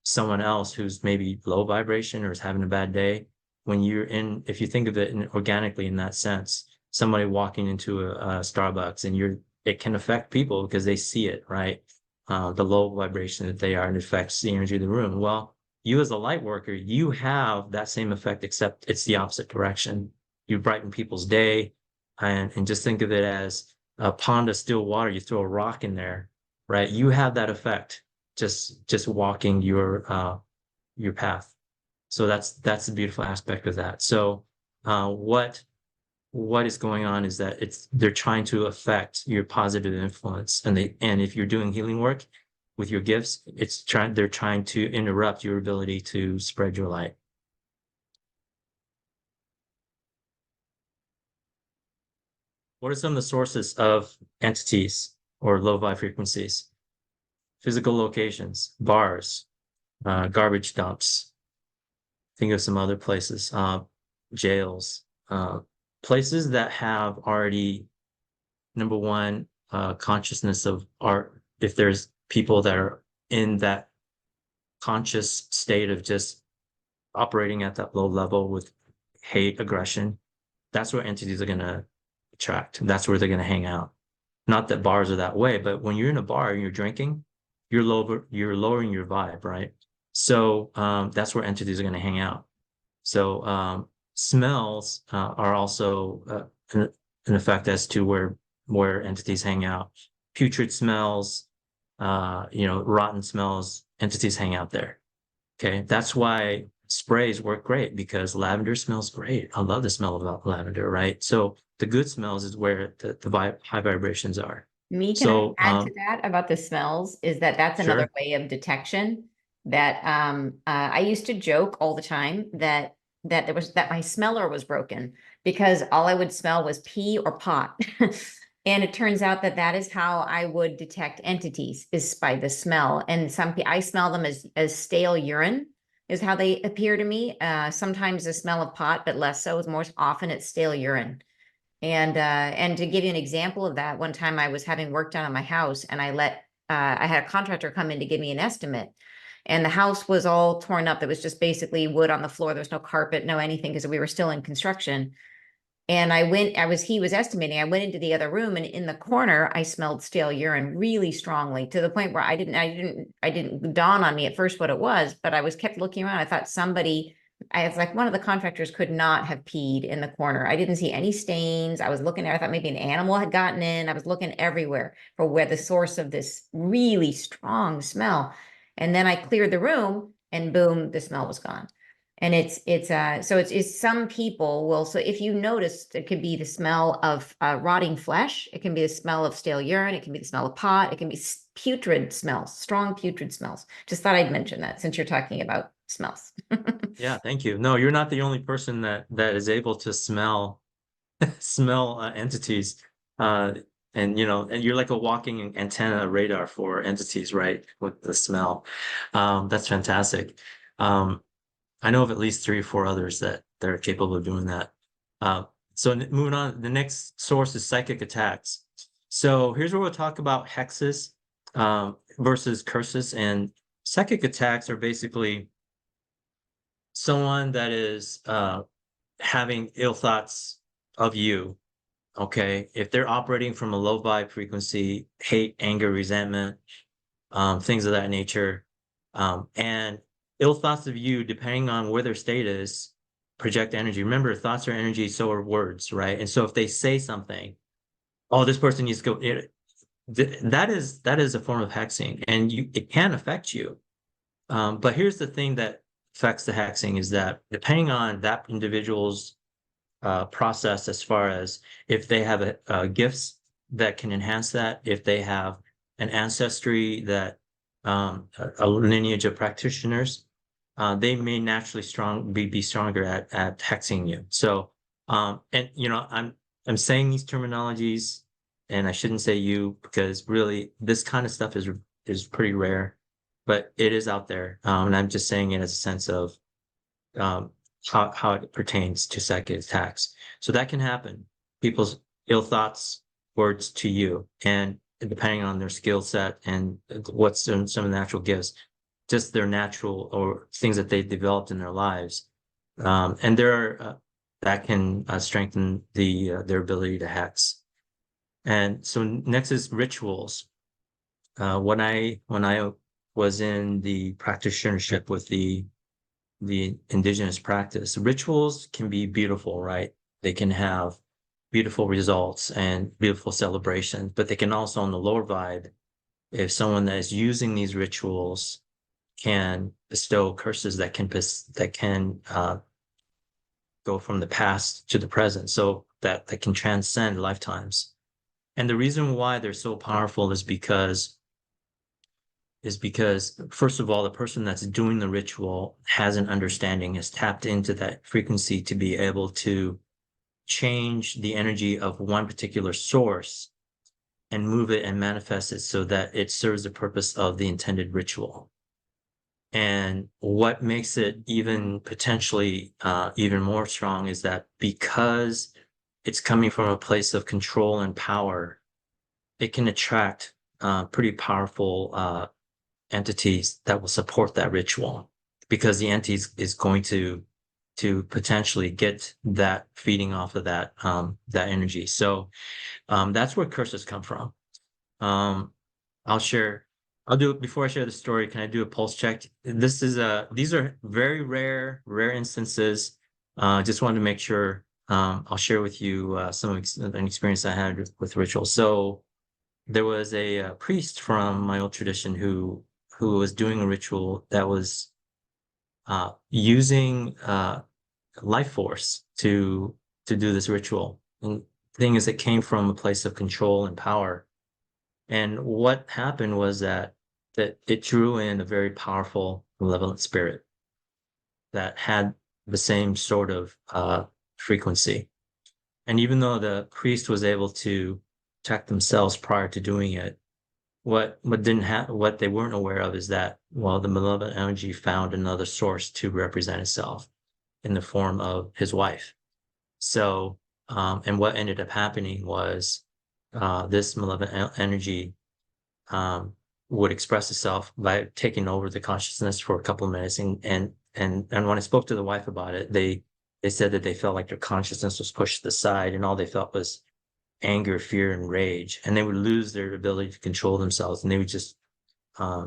someone else who's maybe low vibration or is having a bad day. When you're if you think of it organically in that sense, somebody walking into a Starbucks, and it can affect people because they see it, right? The low vibration that they are, and it affects the energy of the room. Well, you as a light worker, you have that same effect, except it's the opposite direction. You brighten people's day, and just think of it as a pond of still water. You throw a rock in there, right? You have that effect just walking your path. So that's the beautiful aspect of that. So what is going on is that they're trying to affect your positive influence, and if you're doing healing work with your gifts, they're trying to interrupt your ability to spread your light. What are some of the sources of entities or low vibe frequencies? Physical locations, bars, garbage dumps. Think of some other places, jails, places that have already, number one, consciousness of art. If there's people that are in that conscious state of just operating at that low level with hate, aggression, that's where entities are going to attract. That's where they're going to hang out. Not that bars are that way, but when you're in a bar and you're drinking, you're lowering your vibe, right? So that's where entities are going to hang out. So smells are also an effect as to where entities hang out. Putrid smells, rotten smells, entities hang out there. Okay, that's why sprays work great, because lavender smells great. I love the smell of lavender, right? So the good smells is where the high vibrations are. Can I So add to that about the smells? Is that's another sure. way of detection that I used to joke all the time that my smeller was broken because all I would smell was pee or pot. And it turns out that is how I would detect entities, is by the smell. And I smell them as stale urine is how they appear to me. Sometimes the smell of pot, but less so. More often it's stale urine. And to give you an example of that, one time I was having work done on my house, and I had a contractor come in to give me an estimate, and the house was all torn up. There was just basically wood on the floor. There was no carpet, no anything, because we were still in construction. And he was estimating, I went into the other room, and in the corner, I smelled stale urine really strongly, to the point where I didn't dawn on me at first what it was, but I was kept looking around. I thought I was like, one of the contractors could not have peed in the corner. I didn't see any stains. I was looking there. I thought maybe an animal had gotten in. I was looking everywhere for where the source of this really strong smell. And then I cleared the room, and boom, the smell was gone. And it's some people will, so if you notice, it could be the smell of rotting flesh. It can be the smell of stale urine. It can be the smell of pot. It can be putrid smells, strong putrid smells. Just thought I'd mention that since you're talking about smells. Yeah, thank you. No, you're not the only person that is able to smell entities. And you're like a walking antenna radar for entities, right? With the smell. That's fantastic. I know of at least 3 or 4 others that are capable of doing that. So moving on, the next source is psychic attacks. So here's where we'll talk about hexes versus curses, and Psychic attacks are basically someone that is having ill thoughts of you. Okay, if they're operating from a low vibe frequency, hate, anger, resentment, things of that nature, and ill thoughts of you, depending on where their state is, project energy. Remember, thoughts are energy, so are words, right? And so if they say something, oh, this person needs to go, that is a form of hexing, and it can affect you. But here's the thing that affects the hexing is that depending on that individual's process, as far as if they have gifts that can enhance that, if they have an ancestry that a lineage of practitioners, they may naturally be stronger at hexing you. So, and I'm saying these terminologies, and I shouldn't say you because really this kind of stuff is pretty rare, but it is out there, and I'm just saying it as a sense of um, how it pertains to psychic attacks. So that can happen. People's ill thoughts, words to you, and depending on their skill set and what's some of the natural gifts, just their natural or things that they've developed in their lives, and there are that can strengthen their ability to hex. And so next is rituals. When I was in the practitionership with the indigenous practice, rituals can be beautiful, right? They can have beautiful results and beautiful celebrations, but they can also, on the lower vibe, if someone that is using these rituals can bestow curses that can go from the past to the present, so that can transcend lifetimes. And the reason why they're so powerful is because first of all, the person that's doing the ritual has an understanding, has tapped into that frequency to be able to change the energy of one particular source and move it and manifest it so that it serves the purpose of the intended ritual. And what makes it even potentially even more strong is that because it's coming from a place of control and power, it can attract pretty powerful entities that will support that ritual, because the entity is going to potentially get that feeding off of that energy. So that's where curses come from. Um, I'll share. I'll do it before I share the story. Can I do a pulse check? These are very rare instances. Just wanted to make sure. I'll share with you an experience I had with rituals. So there was a priest from my old tradition who was doing a ritual that was using life force to do this ritual. And the thing is, it came from a place of control and power. And what happened was that it drew in a very powerful, malevolent spirit that had the same sort of frequency. And even though the priest was able to protect themselves prior to doing it, what they weren't aware of is that, well, the malevolent energy found another source to represent itself in the form of his wife. So, and what ended up happening was this malevolent energy would express itself by taking over the consciousness for a couple of minutes, and when I spoke to the wife about it, they said that they felt like their consciousness was pushed to the side, and all they felt was anger, fear, and rage, and they would lose their ability to control themselves, and they would just uh,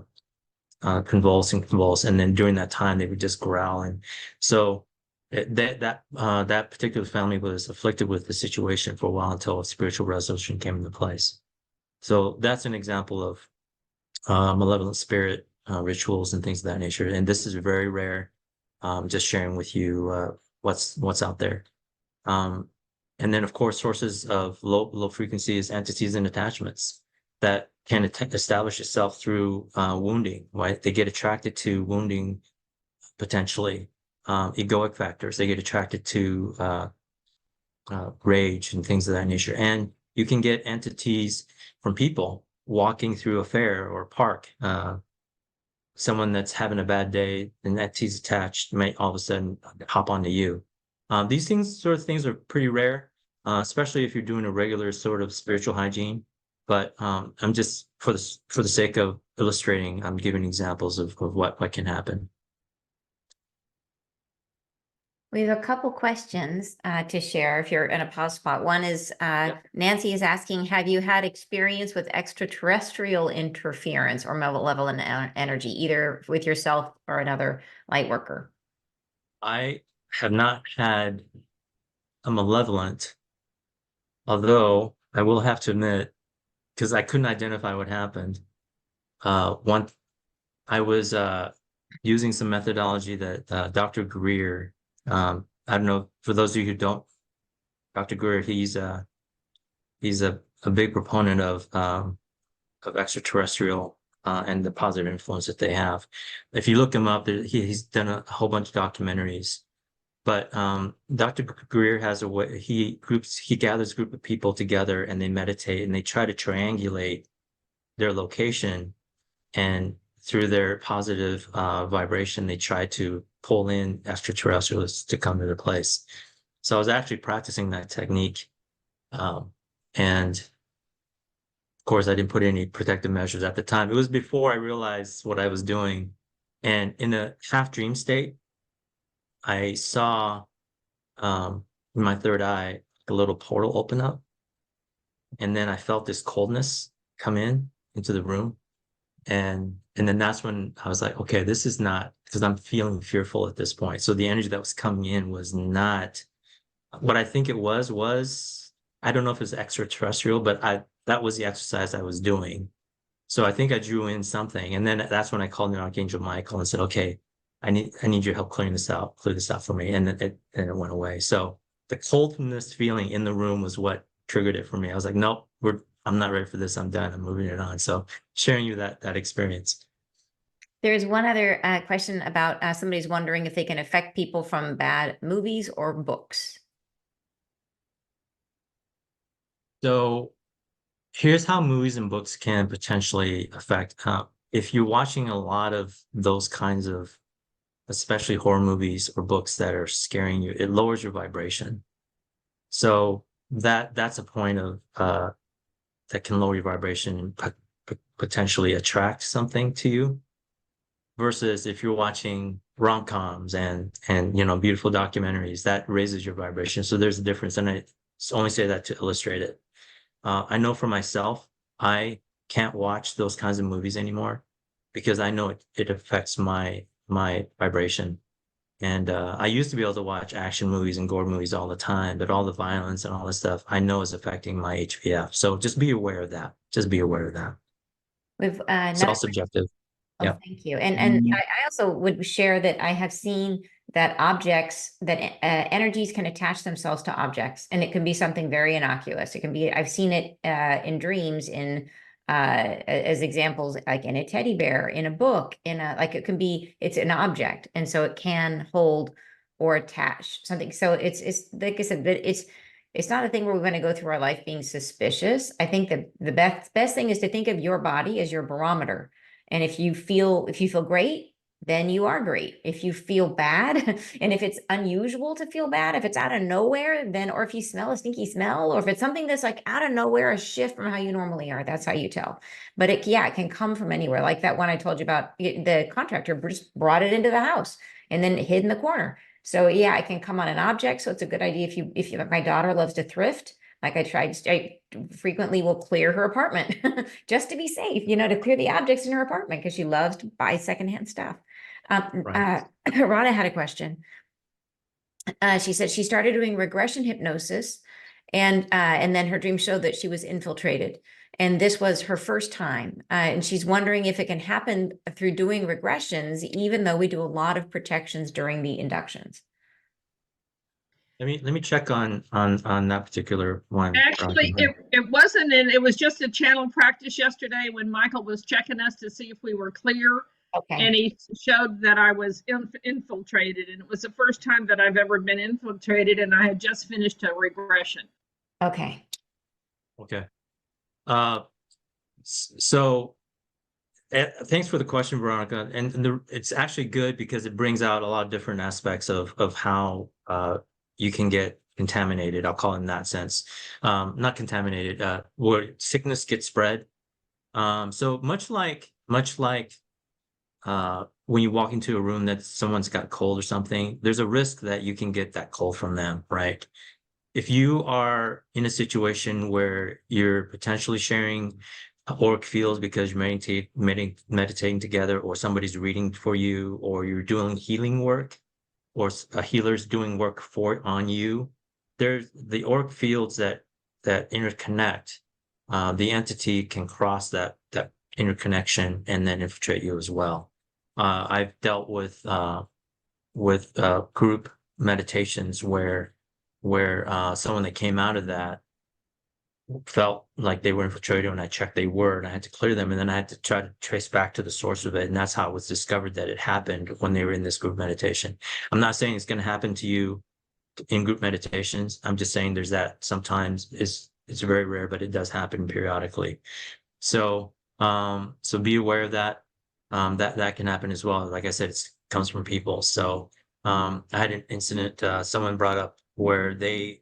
convulse and convulse, and then during that time they would just growl. And so that particular family was afflicted with the situation for a while until a spiritual resolution came into place. So that's an example of malevolent spirit rituals and things of that nature, and this is very rare. Just sharing with you what's out there. Um, and then, of course, sources of low frequencies, entities, and attachments that can establish itself through wounding, right? They get attracted to wounding, potentially. Egoic factors, they get attracted to rage and things of that nature. And you can get entities from people walking through a fair or a park. Someone that's having a bad day, and that entity's attached, might all of a sudden hop onto you. These things are pretty rare, especially if you're doing a regular sort of spiritual hygiene. But I'm just for the sake of illustrating, I'm giving examples of what can happen. We have a couple questions to share if you're in a pause spot. One is Nancy is asking, have you had experience with extraterrestrial interference or malevolent energy, either with yourself or another light worker? I have not had a malevolent, although I will have to admit, because I couldn't identify what happened. One, I was using some methodology that Dr. Greer, I don't know, for those of you who don't, Dr. Greer, he's a big proponent of extraterrestrial and the positive influence that they have. If you look him up, he's done a whole bunch of documentaries. But Dr. Greer has a way, he gathers a group of people together and they meditate and they try to triangulate their location, and through their positive vibration, they try to pull in extraterrestrials to come to their place. So I was actually practicing that technique. And of course, I didn't put any protective measures at the time. It was before I realized what I was doing. And in a half dream state, I saw in my third eye a little portal open up. And then I felt this coldness come into the room. And then that's when I was like, okay, this is not, because I'm feeling fearful at this point. So the energy that was coming in was not what I think it was, I don't know if it's extraterrestrial, but that was the exercise I was doing. So I think I drew in something. And then that's when I called in Archangel Michael and said, okay, I need your help clear this out for me. And it went away. So the coldness feeling in the room was what triggered it for me. I was like, nope, I'm not ready for this. I'm done. I'm moving it on. So sharing you that experience. There's one other question about somebody's wondering if they can affect people from bad movies or books. So here's how movies and books can potentially affect. If you're watching a lot of those kinds of, especially horror movies or books that are scaring you, it lowers your vibration. So that's a point of that can lower your vibration and potentially attract something to you. Versus if you're watching rom-coms and beautiful documentaries, that raises your vibration. So there's a difference, and I only say that to illustrate it. I know for myself, I can't watch those kinds of movies anymore because I know it affects my vibration. And I used to be able to watch action movies and gore movies all the time, but all the violence and all this stuff I know is affecting my HPF. So just be aware of that. Just be aware of that. We've It's all subjective. Oh, Yeah. thank you. And I also would share that I have seen that energies can attach themselves to objects, and it can be something very innocuous. It can be, I've seen it in dreams, as examples, like in a teddy bear, in a book, it's an object, and so it can hold or attach something. So it's like I said, but it's not a thing where we're going to go through our life being suspicious. I think that the best thing is to think of your body as your barometer. And if you feel great, then you are great. If you feel bad, and if it's unusual to feel bad, if it's out of nowhere, then, or if you smell a stinky smell, or if it's something that's like out of nowhere, a shift from how you normally are, that's how you tell. But it can come from anywhere. Like that one I told you about, the contractor just brought it into the house and then hid in the corner. So it can come on an object. So it's a good idea if you, my daughter loves to thrift. Like I frequently will clear her apartment just to be safe, to clear the objects in her apartment because she loves to buy secondhand stuff. Right. Rana had a question. She said she started doing regression hypnosis, and then her dream showed that she was infiltrated. And this was her first time. And she's wondering if it can happen through doing regressions, even though we do a lot of protections during the inductions. Let me check on that particular one. Actually, it wasn't, and it was just a channel practice yesterday when Michael was checking us to see if we were clear. Okay. And he showed that I was infiltrated, and it was the first time that I've ever been infiltrated, and I had just finished a regression. Okay. Okay. So thanks for the question, Veronica. And it's actually good because it brings out a lot of different aspects of how you can get contaminated. I'll call it in that sense. Not contaminated, where sickness gets spread. So much like much like when you walk into a room that someone's got a cold or something, there's a risk that you can get that cold from them, right? If you are in a situation where you're potentially sharing auric fields because you're meditating together, or somebody's reading for you, or you're doing healing work, or a healer's doing work on you, there's the auric fields that interconnect. The entity can cross that interconnection and then infiltrate you as well. I've dealt with group meditations where someone that came out of that felt like they were infiltrated, and I checked they were, and I had to clear them, and then I had to try to trace back to the source of it, and that's how it was discovered that it happened when they were in this group meditation. I'm not saying it's going to happen to you in group meditations. I'm just saying there's that sometimes. It's very rare, but it does happen periodically. So so be aware of that. That can happen as well. Like I said, it comes from people. So I had an incident, someone brought up where they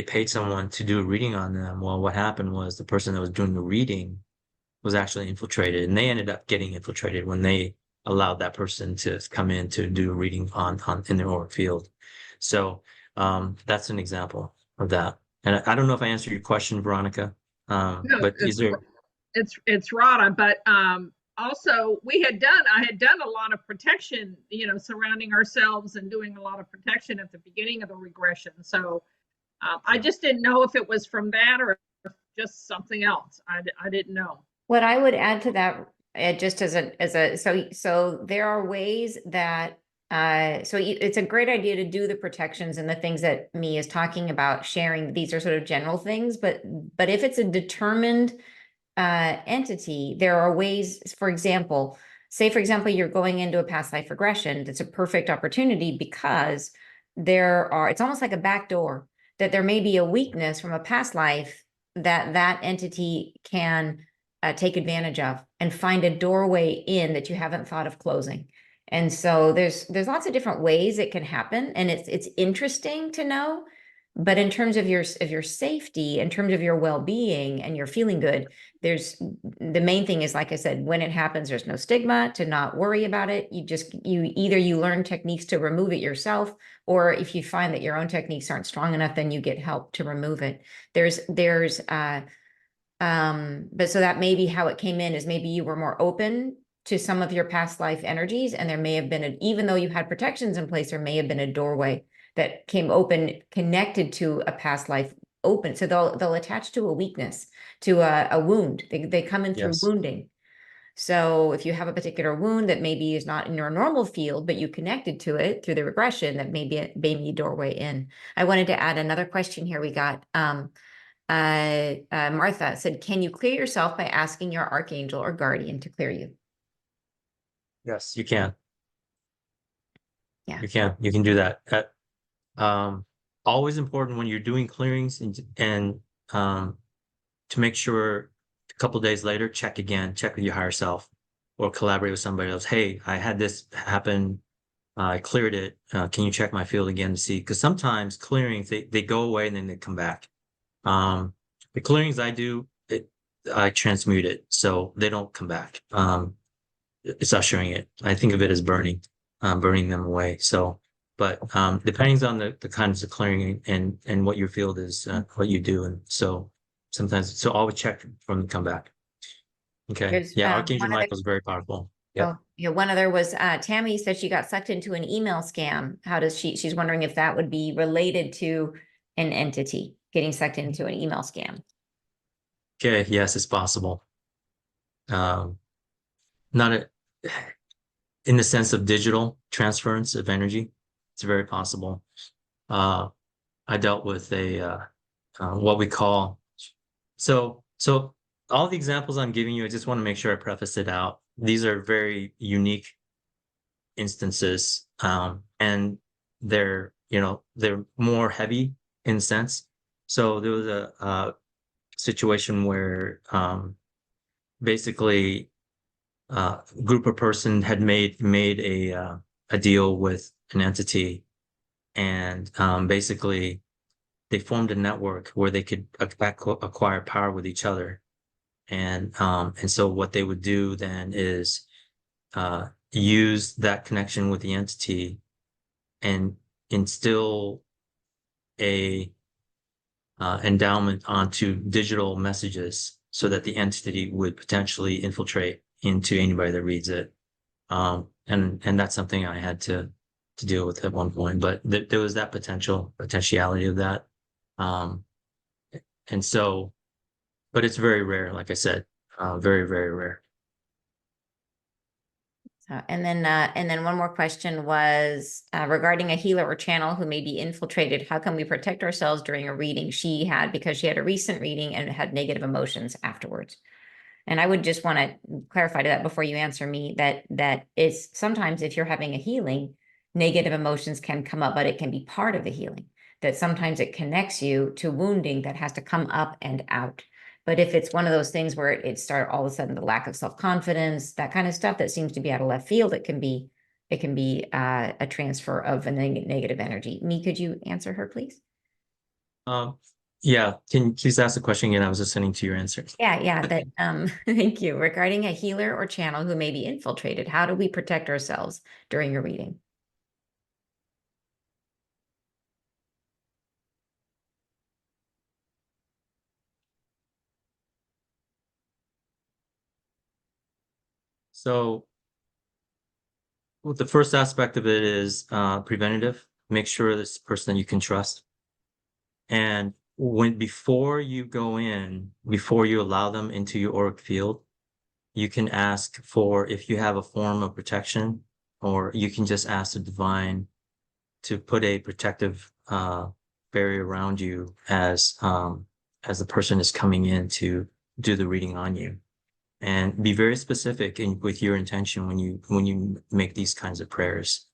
paid someone to do a reading on them. Well, what happened was the person that was doing the reading was actually infiltrated, and they ended up getting infiltrated when they allowed that person to come in to do a reading on in their auric field. So that's an example of that. And I don't know if I answered your question, Veronica. No, But is there? it's Rada, but also I had done a lot of protection, surrounding ourselves and doing a lot of protection at the beginning of the regression. So I just didn't know if it was from that or just something else. I didn't know. What I would add to that, just so there are ways that it's a great idea to do the protections and the things that Mi is talking about sharing. These are sort of general things, but if it's a determined entity, there are ways. For example, you're going into a past life regression. That's a perfect opportunity because it's almost like a back door, that there may be a weakness from a past life that entity can take advantage of and find a doorway in that you haven't thought of closing. And so there's lots of different ways it can happen, and it's interesting to know. But in terms of your safety, in terms of your well-being and your feeling good, the main thing is, like I said, when it happens, there's no stigma to not worry about it. You learn techniques to remove it yourself, or if you find that your own techniques aren't strong enough, then you get help to remove it. But so that may be how it came in, is maybe you were more open to some of your past life energies, and there may have been even though you had protections in place, there may have been a doorway that came open, connected to a past life open. So they'll attach to a weakness, to a wound. They come in through wounding. So if you have a particular wound that maybe is not in your normal field, but you connected to it through the regression, that may be a doorway in. I wanted to add another question here. We got Martha said, can you clear yourself by asking your archangel or guardian to clear you? Yes, you can. Yeah. You can do that. Always important when you're doing clearings and to make sure a couple of days later, check with your higher self, or collaborate with somebody else. Hey, I had this happen. I cleared it. Can you check my field again to see? Because sometimes clearings, they go away and then they come back. The clearings I do, I transmute it, so they don't come back. It's ushering it. I think of it as burning them away. So, but depending on the kinds of clearing and what your field is, what you do, and so sometimes, always check from the comeback. Okay. Archangel Michael is very powerful. Yeah. Oh, yeah. One other was Tammy said she got sucked into an email scam. How does she's wondering if that would be related to an entity getting sucked into an email scam. Okay. Yes, it's possible. Not in the sense of digital transference of energy. It's very possible. I dealt with what we call, so all the examples I'm giving you, I just want to make sure I preface it out. These are very unique instances, and they're more heavy in a sense. So there was a situation where basically a group of person had made a deal with an entity, and basically they formed a network where they could acquire power with each other. And so what they would do then is use that connection with the entity and instill a endowment onto digital messages so that the entity would potentially infiltrate into anybody that reads it. And that's something I had to deal with at one point, but there was that potentiality of that. And so, but it's very rare, like I said, very, very rare. And then one more question was regarding a healer or channel who may be infiltrated. How can we protect ourselves during a reading she had, because she had a recent reading and had negative emotions afterwards? And I would just want to clarify to that before you answer me that is sometimes if you're having a healing, negative emotions can come up, but it can be part of the healing. That sometimes it connects you to wounding that has to come up and out. But if it's one of those things where it start all of a sudden the lack of self-confidence, that kind of stuff that seems to be out of left field, it can be a transfer of a negative energy. Me, could you answer her, please? Yeah, can you please ask the question again? I was listening to your answer. Yeah, that thank you. Regarding a healer or channel who may be infiltrated, how do we protect ourselves during a reading? So well, the first aspect of it is preventative. Make sure this person that you can trust. And before you go in, before you allow them into your auric field, you can ask for if you have a form of protection, or you can just ask the divine to put a protective barrier around you as the person is coming in to do the reading on you. And be very specific with your intention when you make these kinds of prayers.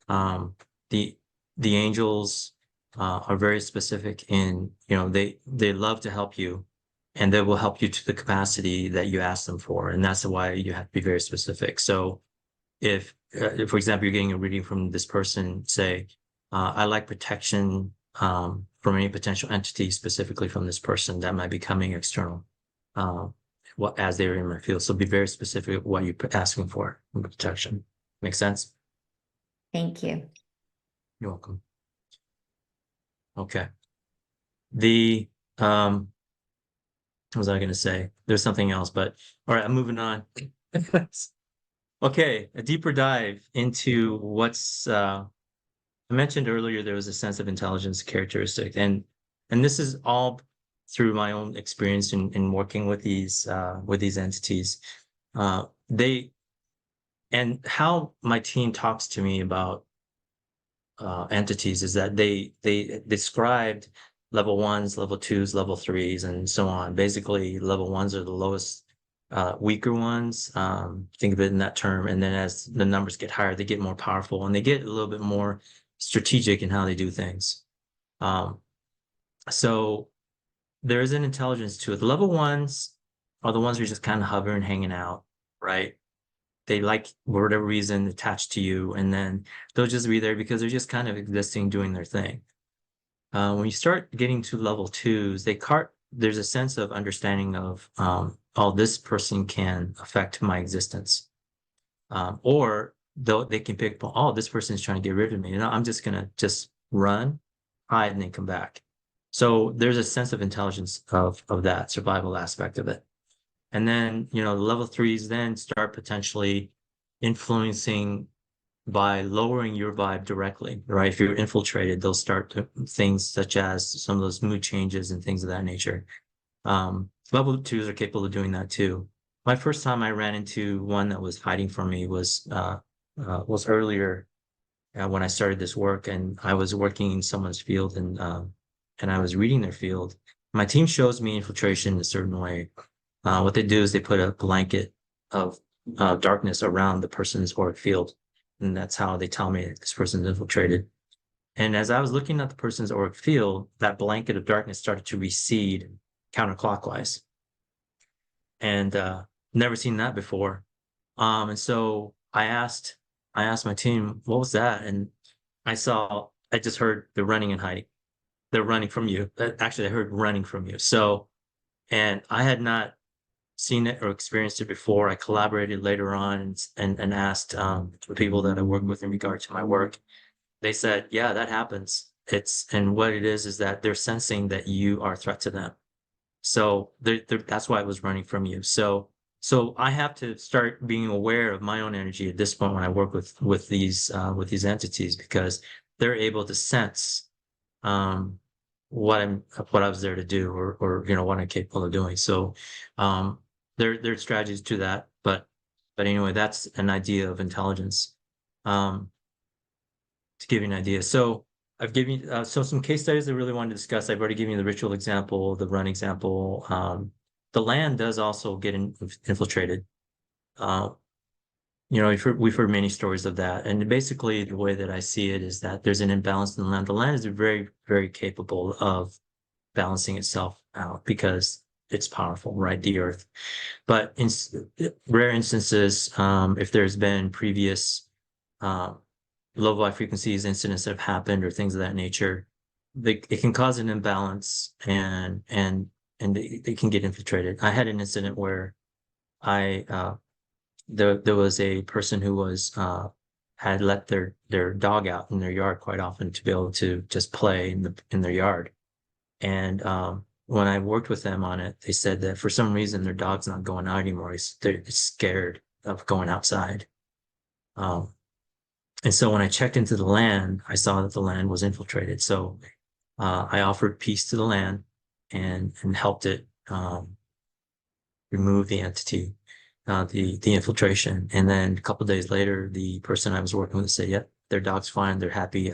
The angels are very specific in, they love to help you, and they will help you to the capacity that you ask them for, and that's why you have to be very specific. So if for example you're getting a reading from this person, say, I like protection from any potential entity, specifically from this person that might be coming external. As they're in my field. So be very specific what you're asking for in protection. Make sense? Thank you. You're welcome. Okay. What was I going to say? There's something else, but all right, I'm moving on. Okay, a deeper dive into what's I mentioned earlier there was a sense of intelligence characteristic, and this is all through my own experience in working with these entities. They and how my team talks to me about entities is that they described level 1s, level 2s, level 3s, and so on. Basically, level 1s are the lowest, weaker ones. Think of it in that term. And then as the numbers get higher, they get more powerful, and they get a little bit more strategic in how they do things. So there is an intelligence to it. The level 1s are the ones who are just kind of hovering, hanging out, right? They like, for whatever reason, attached to you, and then they'll just be there because they're just kind of existing, doing their thing. When you start getting to level 2s, there's a sense of understanding of, oh, this person can affect my existence. Or they can pick, oh, this person is trying to get rid of me. I'm just going to just run, hide, and then come back. So there's a sense of intelligence of that survival aspect of it. And then, the level 3s then start potentially influencing by lowering your vibe directly, right? If you're infiltrated, they'll start things such as some of those mood changes and things of that nature. Level 2s are capable of doing that too. My first time I ran into one that was hiding from me was earlier when I started this work, and I was working in someone's field, and I was reading their field. My team shows me infiltration in a certain way. What they do is they put a blanket of darkness around the person's auric field, and that's how they tell me this person's infiltrated. And as I was looking at the person's auric field, that blanket of darkness started to recede counterclockwise, and never seen that before. And so I asked my team, what was that? And I just heard they're running and hiding. They're running from you. Actually, I heard running from you. So, and I had not seen it or experienced it before. I collaborated later on and asked people that I work with in regard to my work. They said, yeah, that happens. And what it is that they're sensing that you are a threat to them. So that's why it was running from you. So I have to start being aware of my own energy at this point when I work with these entities, because they're able to sense what I was there to do, or what I'm capable of doing. So there are strategies to that, but anyway, that's an idea of intelligence. To give you an idea. So I've given you some case studies I really wanted to discuss. I've already given you the ritual example, the run example. The land does also get infiltrated. We've heard many stories of that. And basically the way that I see it is that there's an imbalance in the land. The land is very, very capable of balancing itself out because it's powerful, right? The earth. But in rare instances, if there's been previous low vibe frequencies incidents that have happened or things of that nature, it can cause an imbalance, and they can get infiltrated. I had an incident where there was a person who was had let their dog out in their yard quite often to be able to just play in their yard. And when I worked with them on it, they said that for some reason their dog's not going out anymore. They're scared of going outside. And so when I checked into the land, I saw that the land was infiltrated. So I offered peace to the land and helped it remove the entity, the infiltration. And then a couple of days later, the person I was working with said, "Yep, their dog's fine. They're happy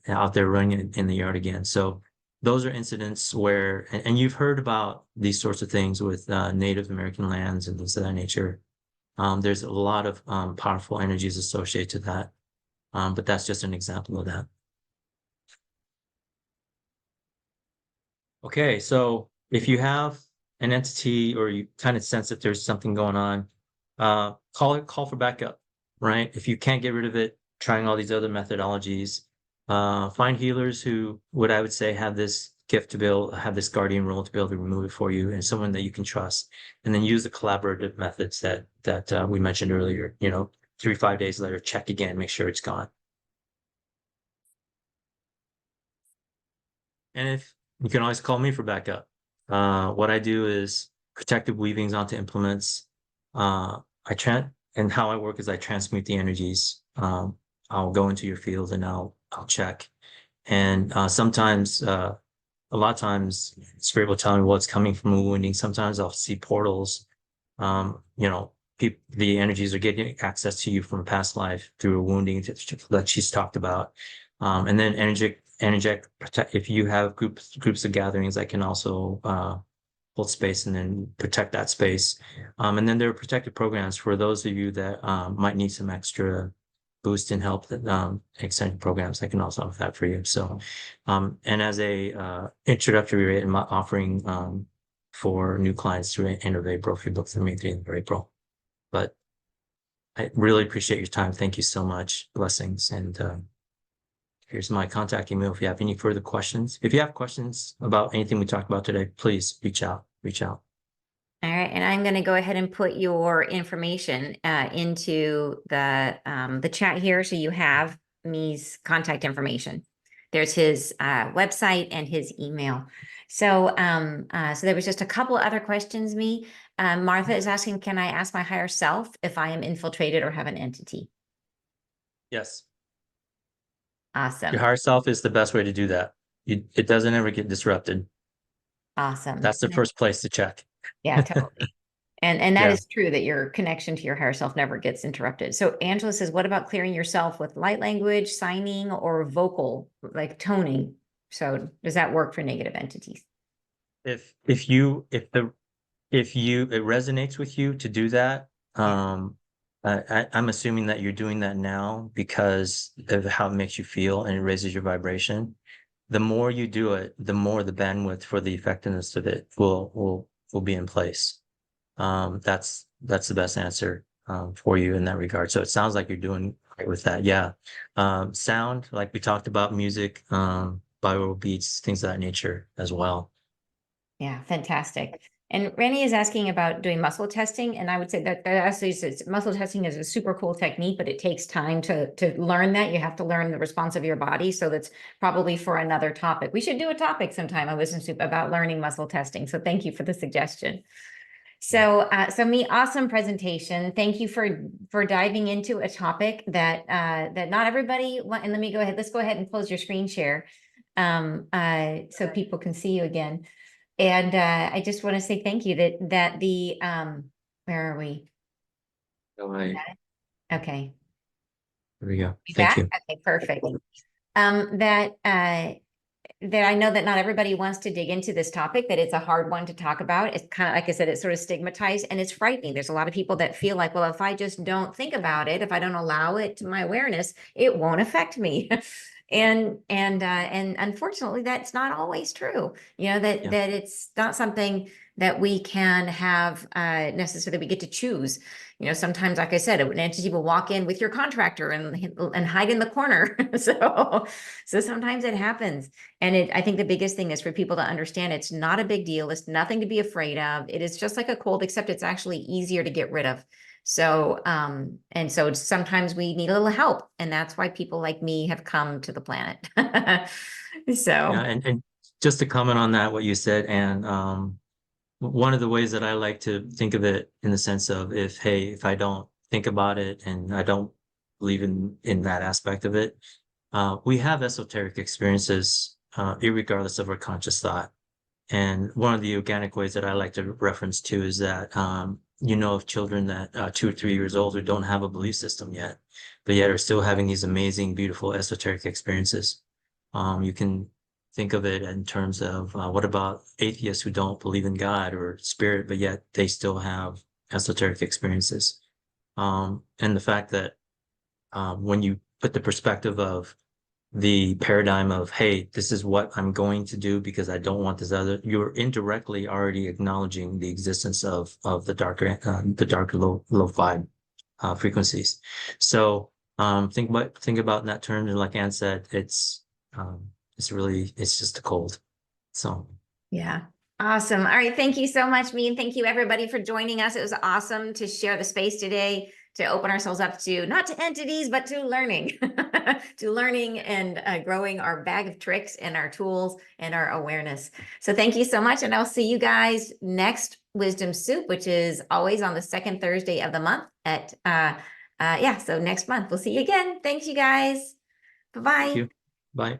out there running in the yard again." So those are incidents where, and you've heard about these sorts of things with Native American lands and things of that nature. There's a lot of powerful energies associated to that, but that's just an example of that. Okay, so if you have an entity or you kind of sense that there's something going on, call for backup, right? If you can't get rid of it, trying all these other methodologies, find healers who I would say have this gift to be able to have this guardian role to be able to remove it for you, and someone that you can trust, and then use the collaborative methods that we mentioned earlier. 3-5 days later, check again, make sure it's gone. And if you can always call me for backup. What I do is protective weavings onto implements. And how I work is I transmute the energies. I'll go into your field and I'll check. And sometimes, a lot of times, Spirit will tell me what's coming from a wounding. Sometimes I'll see portals. The energies are getting access to you from a past life through a wounding that she's talked about. And then energetic protect. If you have groups of gatherings, I can also hold space and then protect that space. And then there are protective programs for those of you that might need some extra boost and help. That extended programs, I can also offer that for you. So, and as a introductory rate, I'm offering for new clients through the end of April if you book through me at the end of April. But I really appreciate your time. Thank you so much. Blessings. And here's my contact email if you have any further questions. If you have questions about anything we talked about today, please reach out. All right, and I'm going to go ahead and put your information into the chat here, so you have me's contact information. There's his website and his email. So, so there was just a couple other questions. Martha is asking, can I ask my higher self if I am infiltrated or have an entity? Yes. Awesome. Your higher self is the best way to do that. It doesn't ever get disrupted. Awesome. That's the first place to check. Yeah, totally. And that Yeah. is true, that your connection to your higher self never gets interrupted. So Angela says, what about clearing yourself with light language, signing, or vocal, like toning? So does that work for negative entities? If it resonates with you to do that, I'm assuming that you're doing that now because of how it makes you feel and it raises your vibration. The more you do it, the more the bandwidth for the effectiveness of it will be in place. That's the best answer for you in that regard. So it sounds like you're doing great with that. Yeah. Sound, like we talked about, music, binaural beats, things of that nature as well. Yeah, fantastic. And Randy is asking about doing muscle testing, and I would say that actually muscle testing is a super cool technique, but it takes time to learn that. You have to learn the response of your body, so that's probably for another topic. We should do a topic sometime on Wisdom Soup about learning muscle testing. So thank you for the suggestion. So, awesome presentation. Thank you for diving into a topic that that not everybody want. And let me go ahead. Let's go ahead and close your screen share, so people can see you again. And I just want to say thank you that the where are we? All right. Okay. There we go. We Thank back? you. Okay, perfect. That I know that not everybody wants to dig into this topic, that it's a hard one to talk about. It's kind of, like I said, it's sort of stigmatized and it's frightening. There's a lot of people that feel like, well, if I just don't think about it, if I don't allow it to my awareness, it won't affect me. And unfortunately, that's not always true. You know, that Yeah. that it's not something that we can have necessarily we get to choose. You know, sometimes, like I said, an entity will walk in with your contractor and hide in the corner. So sometimes it happens. And I think the biggest thing is for people to understand it's not a big deal. It's nothing to be afraid of. It is just like a cold, except it's actually easier to get rid of. So, and so sometimes we need a little help, and that's why people like me have come to the planet. So, Yeah, and just to comment on that, what you said, and one of the ways that I like to think of it in the sense of if I don't think about it and I don't believe in that aspect of it, we have esoteric experiences, irregardless of our conscious thought. And one of the organic ways that I like to reference to is that, of children that 2 or 3 years old who don't have a belief system yet, but yet are still having these amazing, beautiful esoteric experiences. You can think of it in terms of what about atheists who don't believe in God or spirit, but yet they still have esoteric experiences. And the fact that when you put the perspective of the paradigm of, hey, this is what I'm going to do because I don't want this other, you're indirectly already acknowledging the existence of the darker low vibe frequencies. So think about in that term, and like Ann said, it's just a cold. So yeah. Awesome. All right. Thank you so much, me. And thank you everybody for joining us. It was awesome to share the space today, to open ourselves up to not to entities, but to learning, to learning and growing our bag of tricks and our tools and our awareness. So thank you so much. And I'll see you guys next Wisdom Soup, which is always on the second Thursday of the month at, so next month we'll see you again. Thanks you guys. thank Bye-bye. you. Bye.